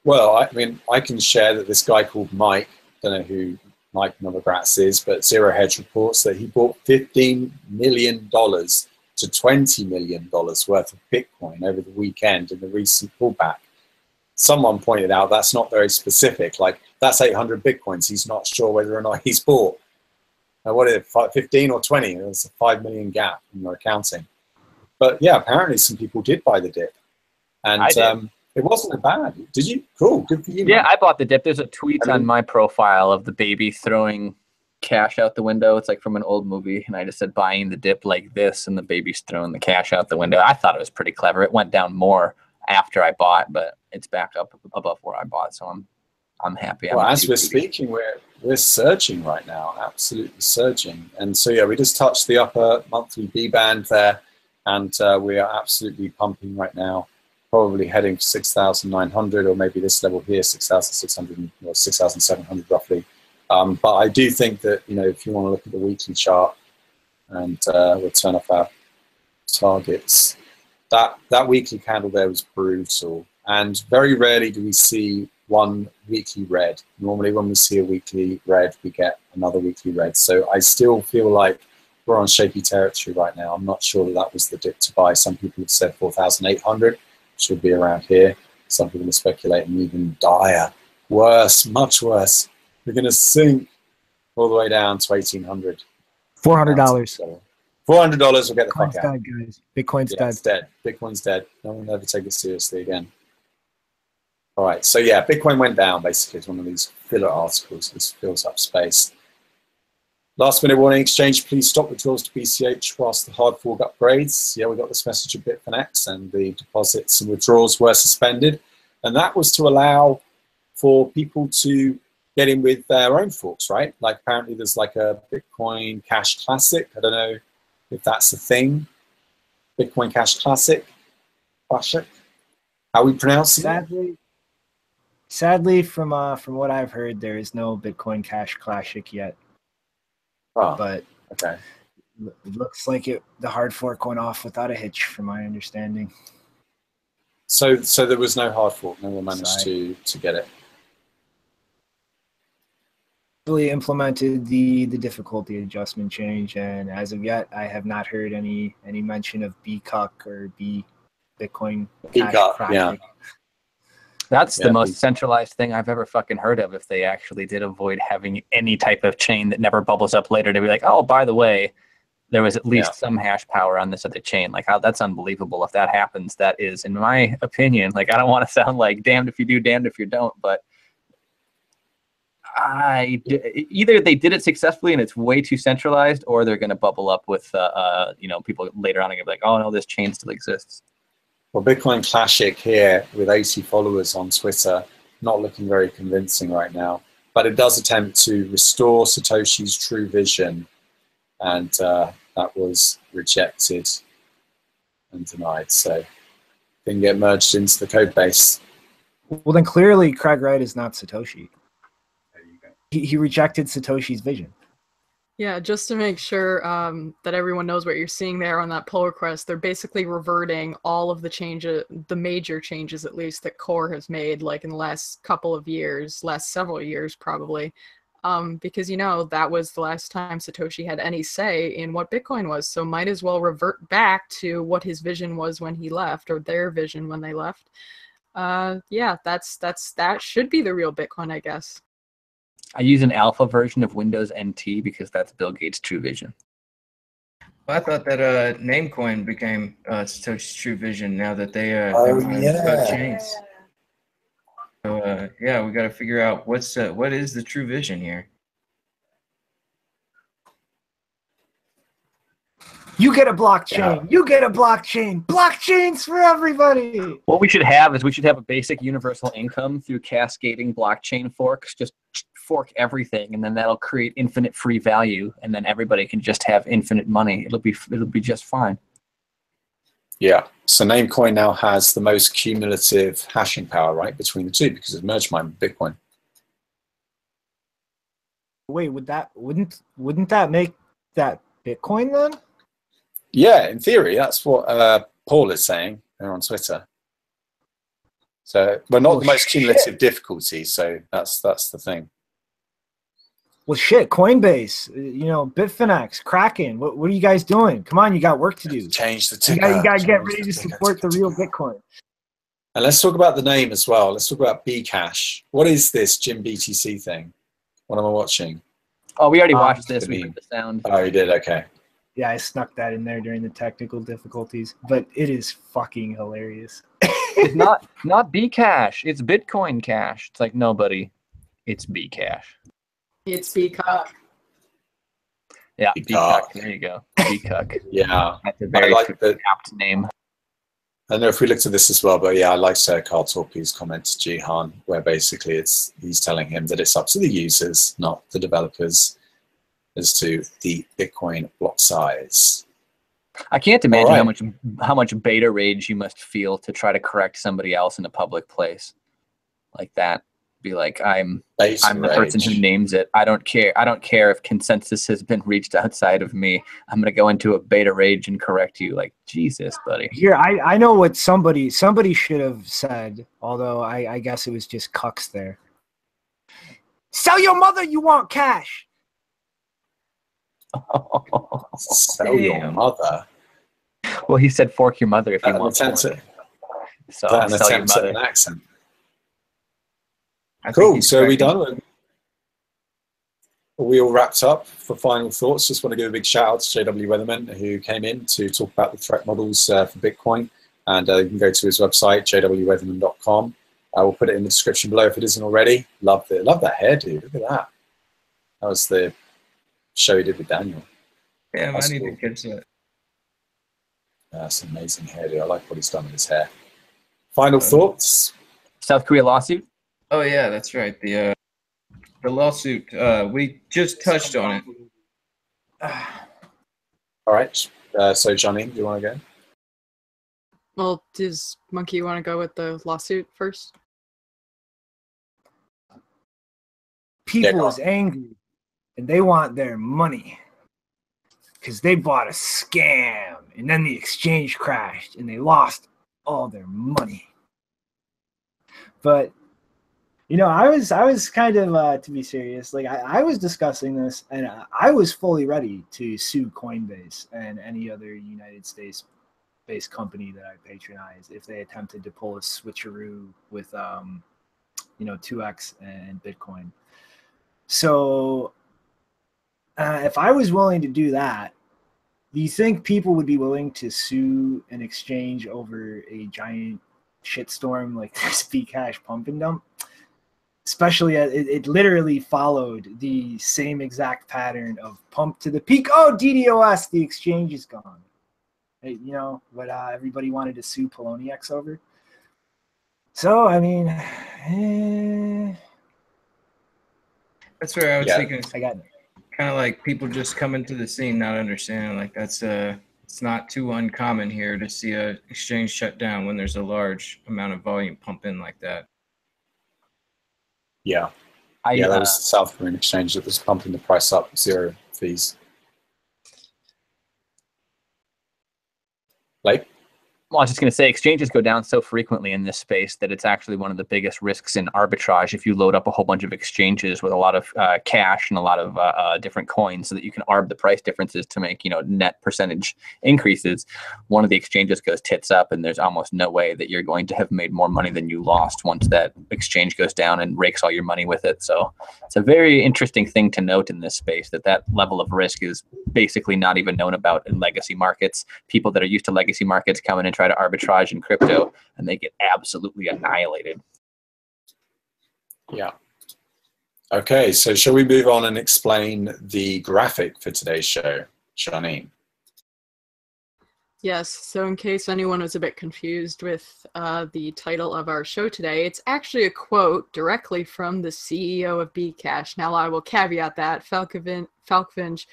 Well, I mean, I can share that this guy called Mike, don't know who Mike NOVOGRATZ is, but Zero Hedge reports that he bought $15 million to $20 million worth of Bitcoin over the weekend in the recent pullback. Someone pointed out that's not very specific. Like, that's 800 Bitcoins. He's not sure whether or not he's bought. Now, what is it, 15 or 20? There's a 5 million gap in your accounting. But yeah, apparently some people did buy the dip. And it wasn't bad. Did you? Cool. Good for you. Yeah, man. I bought the dip. There's a tweet on my profile of the baby throwing cash out the window. It's like from an old movie. And I just said buying the dip like this, and the baby's throwing the cash out the window. I thought it was pretty clever. It went down more after I bought, but it's back up above where I bought. So I'm happy. Well, as we're speaking, we're surging right now, absolutely surging. And so yeah, we just touched the upper monthly B band there, and we are absolutely pumping right now. Probably heading for 6,900, or maybe this level here, 6,600 or 6,700 roughly. But I do think that, you know, if you want to look at the weekly chart, and we'll turn off our targets, that weekly candle there was brutal. And very rarely do we see one weekly red. Normally when we see a weekly red, we get another weekly red. So I still feel like we're on shaky territory right now. I'm not sure that was the dip to buy. Some people have said 4,800. Should be around here. Some people are speculating even dire, worse, much worse. We're going to sink all the way down to 1,800. $400. $400 will get the fuck Bitcoin's out. dead, guys. Bitcoin's dead. It's dead. Bitcoin's dead. No one will ever take it seriously again. All right. So yeah, Bitcoin went down. Basically, it's one of these filler articles. This fills up space. Last minute warning, exchange, please stop withdrawals to BCH whilst the hard fork upgrades. Yeah, we got this message of Bitfinex, and the deposits and withdrawals were suspended. And that was to allow for people to get in with their own forks, right? Like apparently there's like a Bitcoin Cash Classic. I don't know if that's a thing. Bitcoin Cash Classic. How we pronounce it? Sadly, from what I've heard, there is no Bitcoin Cash Classic yet. Oh, But okay. It looks like the hard fork went off without a hitch, from my understanding. So there was no hard fork. No one managed to get it. Fully implemented the difficulty adjustment change, and as of yet, I have not heard any mention of BCuck or Bitcoin Cash Classic. Yeah. That's the most centralized thing I've ever fucking heard of. If they actually did avoid having any type of chain that never bubbles up later to be like, oh, by the way, there was at least some hash power on this other chain. Like, that's unbelievable. If that happens, that is, in my opinion, like, I don't want to sound like damned if you do, damned if you don't, but either they did it successfully and it's way too centralized, or they're going to bubble up with, people later on and be like, oh no, this chain still exists. Well, Bitcoin Classic here with 80 followers on Twitter, not looking very convincing right now, but it does attempt to restore Satoshi's true vision, and that was rejected and denied. So didn't get merged into the code base. Well, then clearly Craig Wright is not Satoshi. There you go. He rejected Satoshi's vision. Yeah, just to make sure that everyone knows what you're seeing there on that pull request, they're basically reverting all of the changes, the major changes at least, that Core has made, like in the last couple of years, last several years probably, because, that was the last time Satoshi had any say in what Bitcoin was, so might as well revert back to what his vision was when he left, or their vision when they left. Yeah, that should be the real Bitcoin, I guess. I use an alpha version of Windows NT because that's Bill Gates' true vision. Well, I thought that Namecoin became Satoshi's true vision now that they both chains. So we got to figure out what is the true vision here. You get a blockchain. Yeah. You get a blockchain. Blockchains for everybody. What we should have is a basic universal income through cascading blockchain forks. Just fork everything, and then that'll create infinite free value, and then everybody can just have infinite money. It'll be just fine. Yeah. So Namecoin now has the most cumulative hashing power, right, between the two, because it's merged mine with Bitcoin. Wait, wouldn't that make that Bitcoin then? Yeah, in theory, that's what Paul is saying there on Twitter. So we're not the most cumulative difficulty, so that's the thing. Well, shit, Coinbase, Bitfinex, Kraken, what are you guys doing? Come on, you got work to do. Change the ticker. You got to get ready to support the real Bitcoin. And let's talk about the name as well. Let's talk about BCash. What is this Jim BTC thing? What am I watching? Oh, we already watched this. We heard the sound. Oh, you did? Okay. Yeah, I snuck that in there during the technical difficulties, but it is fucking hilarious. It's not BCash. It's Bitcoin Cash. It's like, no, buddy. It's BCash. It's BCuck. Yeah, BCuck. There you go. BCuck. Yeah. That's a very apt name. I don't know if we looked at this as well, but yeah, I like Carl Torpy's comment to Jihan, where basically he's telling him that it's up to the users, not the developers, as to the Bitcoin block size. I can't imagine how much beta rage you must feel to try to correct somebody else in a public place like that. Be like, I'm the person who names it. I don't care if consensus has been reached outside of me. I'm gonna go into a beta rage and correct you. Like, Jesus, buddy. Here, I know what somebody should have said, although I guess it was just cucks there. Sell your mother, you want cash. Sell your mother. Well, he said fork your mother if you want. So sell your mother. An accent. Cool. So are we done? Are we all wrapped up for final thoughts? Just want to give a big shout out to JW Weatherman, who came in to talk about the threat models for Bitcoin. And you can go to his website, jwweatherman.com. I will put it in the description below if it isn't already. Love that hairdo. Look at that. That was the show he did with Daniel. Yeah, I need to catch that. That's an amazing hairdo. I like what he's done with his hair. Final thoughts? South Korea lawsuit? Oh yeah, that's right. The lawsuit. We just touched on it. All right. So Johnny, do you want to go? Well, does Monkey want to go with the lawsuit first? People is angry and they want their money because they bought a scam and then the exchange crashed and they lost all their money. But you know, I was kind of to be serious. Like I was discussing this, and I was fully ready to sue Coinbase and any other United States-based company that I patronize if they attempted to pull a switcheroo with, you know, 2x and Bitcoin. So if I was willing to do that, do you think people would be willing to sue an exchange over a giant shitstorm like this BCash pump and dump? Especially as it literally followed the same exact pattern of pump to the peak. Oh, DDoS, the exchange is gone. Hey, you know what everybody wanted to sue Poloniex over? So, I mean, That's where I was thinking. I got it. Kind of like people just coming to the scene, not understanding. Like that's it's not too uncommon here to see a exchange shut down when there's a large amount of volume pump in like that. Yeah. There was the South Korean exchange that was pumping the price up, 0 fees. Like? Well, I was just going to say, exchanges go down so frequently in this space that it's actually one of the biggest risks in arbitrage. If you load up a whole bunch of exchanges with a lot of cash and a lot of different coins, so that you can arb the price differences to make, you know, net percentage increases, one of the exchanges goes tits up, and there's almost no way that you're going to have made more money than you lost once that exchange goes down and rakes all your money with it. So it's a very interesting thing to note in this space that that level of risk is basically not even known about in legacy markets. People that are used to legacy markets come in and try to arbitrage in crypto, and they get absolutely annihilated. Yeah. Okay, so shall we move on and explain the graphic for today's show, Janine? Yes, so in case anyone was a bit confused with the title of our show today, it's actually a quote directly from the CEO of BCash. Now, I will caveat that Falkvinge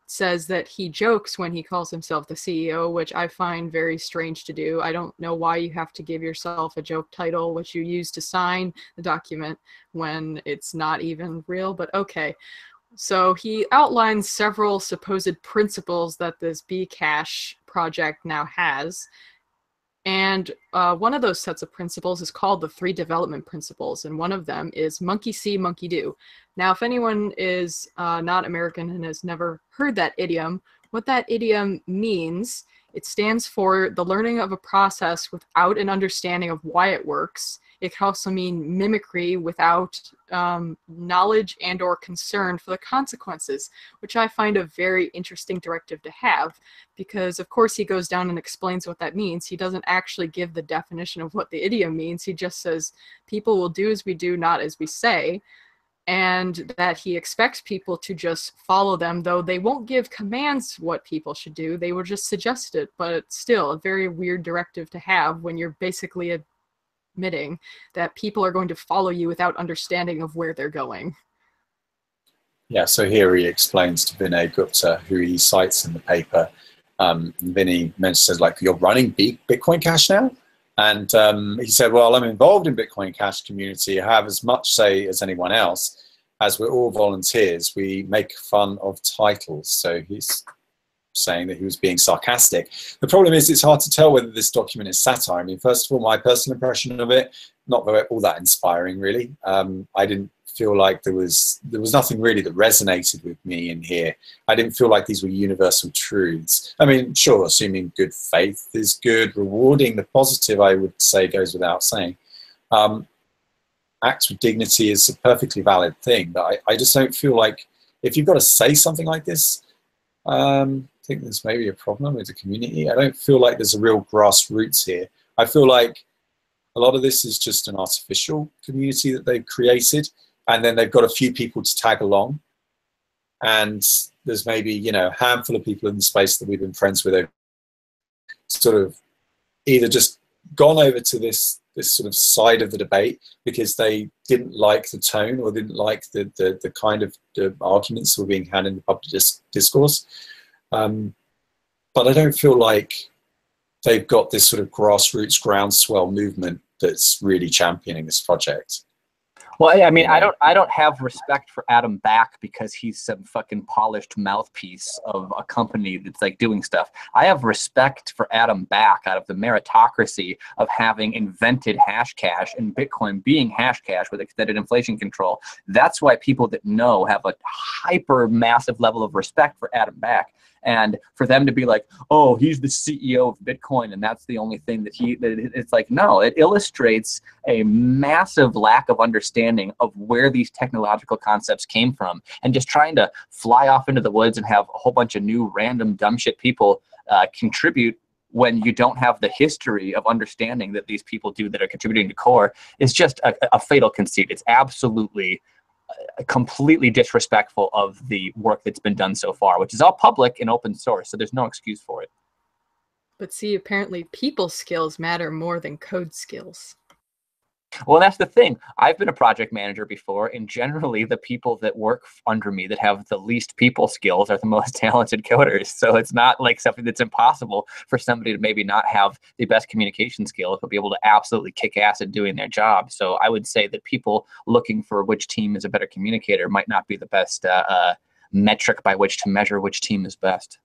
says that he jokes when he calls himself the CEO, which I find very strange to do. I don't know why you have to give yourself a joke title, which you use to sign the document when it's not even real, but okay. So he outlines several supposed principles that this BCash project now has. And one of those sets of principles is called the 3 development principles, and one of them is monkey see, monkey do. Now, if anyone is not American and has never heard that idiom, what that idiom means, it stands for the learning of a process without an understanding of why it works. It can also mean mimicry without knowledge and or concern for the consequences, which I find a very interesting directive to have, because of course he goes down and explains what that means. He doesn't actually give the definition of what the idiom means. He just says people will do as we do, not as we say, and that he expects people to just follow them, though they won't give commands what people should do. They will just suggest it, but it's still a very weird directive to have when you're basically admitting that people are going to follow you without understanding of where they're going. Yeah, so here he explains to Vinay Gupta, who he cites in the paper. Vinay mentions, like, you're running Bitcoin Cash now? And he said, well, I'm involved in Bitcoin Cash community. I have as much say as anyone else. As we're all volunteers, we make fun of titles. So he's saying that he was being sarcastic. The problem is it's hard to tell whether this document is satire. I mean, first of all, my personal impression of it, not all that inspiring, really. I didn't feel like there was nothing really that resonated with me in here. I didn't feel like these were universal truths. I mean, sure, assuming good faith is good, rewarding the positive, I would say, goes without saying. Acts with dignity is a perfectly valid thing, but I just don't feel like, if you've got to say something like this, I think there's maybe a problem with the community. I don't feel like there's a real grassroots here. I feel like a lot of this is just an artificial community that they've created, and then they've got a few people to tag along. And there's maybe, you know, a handful of people in the space that we've been friends with, sort of either just gone over to this sort of side of the debate because they didn't like the tone or didn't like the kind of the arguments that were being had in the public discourse. But I don't feel like they've got this sort of grassroots groundswell movement that's really championing this project. Well, I mean, I don't have respect for Adam Back because he's some fucking polished mouthpiece of a company that's like doing stuff. I have respect for Adam Back out of the meritocracy of having invented Hashcash and Bitcoin being Hashcash with extended inflation control. That's why people that know have a hyper massive level of respect for Adam Back. And for them to be like, oh, he's the CEO of Bitcoin and that's the only thing that it's like, no, it illustrates a massive lack of understanding of where these technological concepts came from, and just trying to fly off into the woods and have a whole bunch of new random dumb shit people contribute when you don't have the history of understanding that these people do that are contributing to core is just a fatal conceit. It's absolutely completely disrespectful of the work that's been done so far, which is all public and open source, so there's no excuse for it. But see, apparently people skills matter more than code skills. Well, that's the thing. I've been a project manager before, and generally the people that work under me that have the least people skills are the most talented coders. So it's not like something that's impossible for somebody to maybe not have the best communication skills, but be able to absolutely kick ass at doing their job. So I would say that people looking for which team is a better communicator might not be the best metric by which to measure which team is best.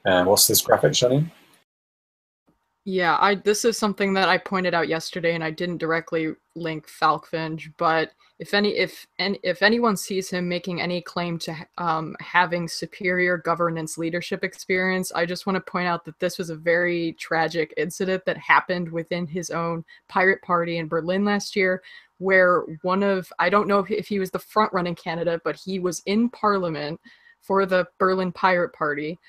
And what's this graphic, Shani? Yeah, this is something that I pointed out yesterday, and I didn't directly link Falkfinge, but if anyone sees him making any claim to having superior governance leadership experience, I just want to point out that this was a very tragic incident that happened within his own pirate party in Berlin last year, where I don't know if he was the front-running candidate, but he was in parliament for the Berlin Pirate Party,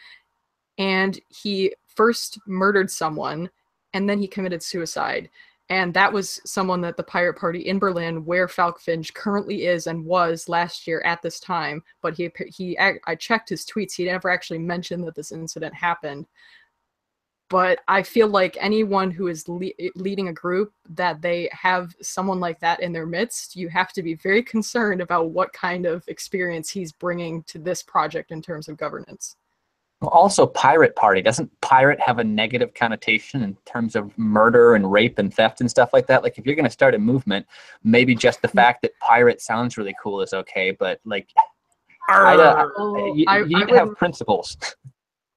and he first murdered someone, and then he committed suicide. And that was someone that the Pirate Party in Berlin, where Falkfinge currently is and was last year at this time, but I checked his tweets, he never actually mentioned that this incident happened. But I feel like anyone who is leading a group that they have someone like that in their midst, you have to be very concerned about what kind of experience he's bringing to this project in terms of governance. Also, pirate party. Doesn't pirate have a negative connotation in terms of murder and rape and theft and stuff like that? Like, if you're going to start a movement, maybe just the fact that pirate sounds really cool is okay, but like, you need to have principles.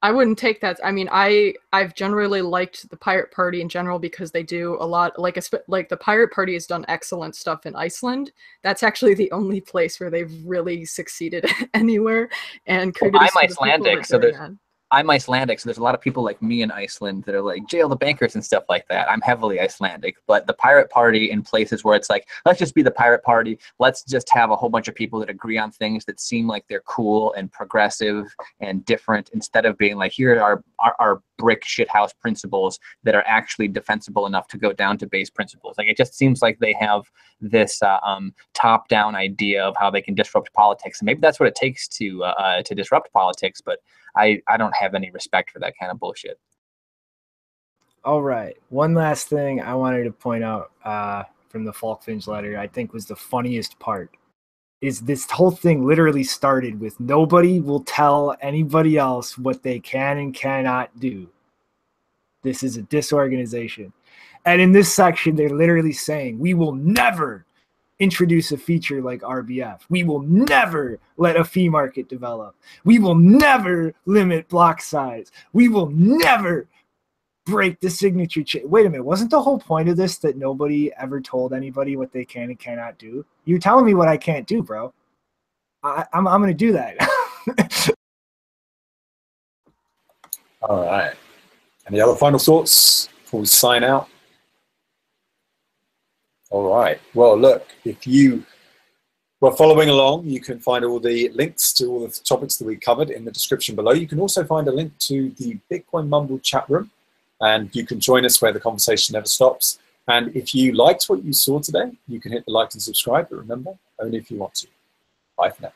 I wouldn't take that. I mean, I've generally liked the Pirate Party in general because they do a lot, like the Pirate Party has done excellent stuff in Iceland. That's actually the only place where they've really succeeded anywhere. And I'm Icelandic, so there's a lot of people like me in Iceland that are like jail the bankers and stuff like that. I'm heavily Icelandic, but the Pirate Party in places where it's like, let's just be the Pirate Party. Let's just have a whole bunch of people that agree on things that seem like they're cool and progressive and different, instead of being like, here are our brick shithouse principles that are actually defensible enough to go down to base principles. Like, it just seems like they have this top-down idea of how they can disrupt politics, and maybe that's what it takes to disrupt politics, but I don't have any respect for that kind of bullshit. All right. One last thing I wanted to point out from the Falkfinge letter, I think was the funniest part, is this whole thing literally started with nobody will tell anybody else what they can and cannot do. This is a disorganization. And in this section, they're literally saying, we will never introduce a feature like RBF. We will never let a fee market develop. We will never limit block size. We will never break the signature chain. Wait a minute, wasn't the whole point of this that nobody ever told anybody what they can and cannot do? You're telling me what I can't do, bro. I'm going to do that. All right. Any other final thoughts before we sign out? All right. Well, look, if you were following along, you can find all the links to all the topics that we covered in the description below. You can also find a link to the Bitcoin Mumble chat room, and you can join us where the conversation never stops. And if you liked what you saw today, you can hit the like and subscribe, but remember, only if you want to. Bye for now.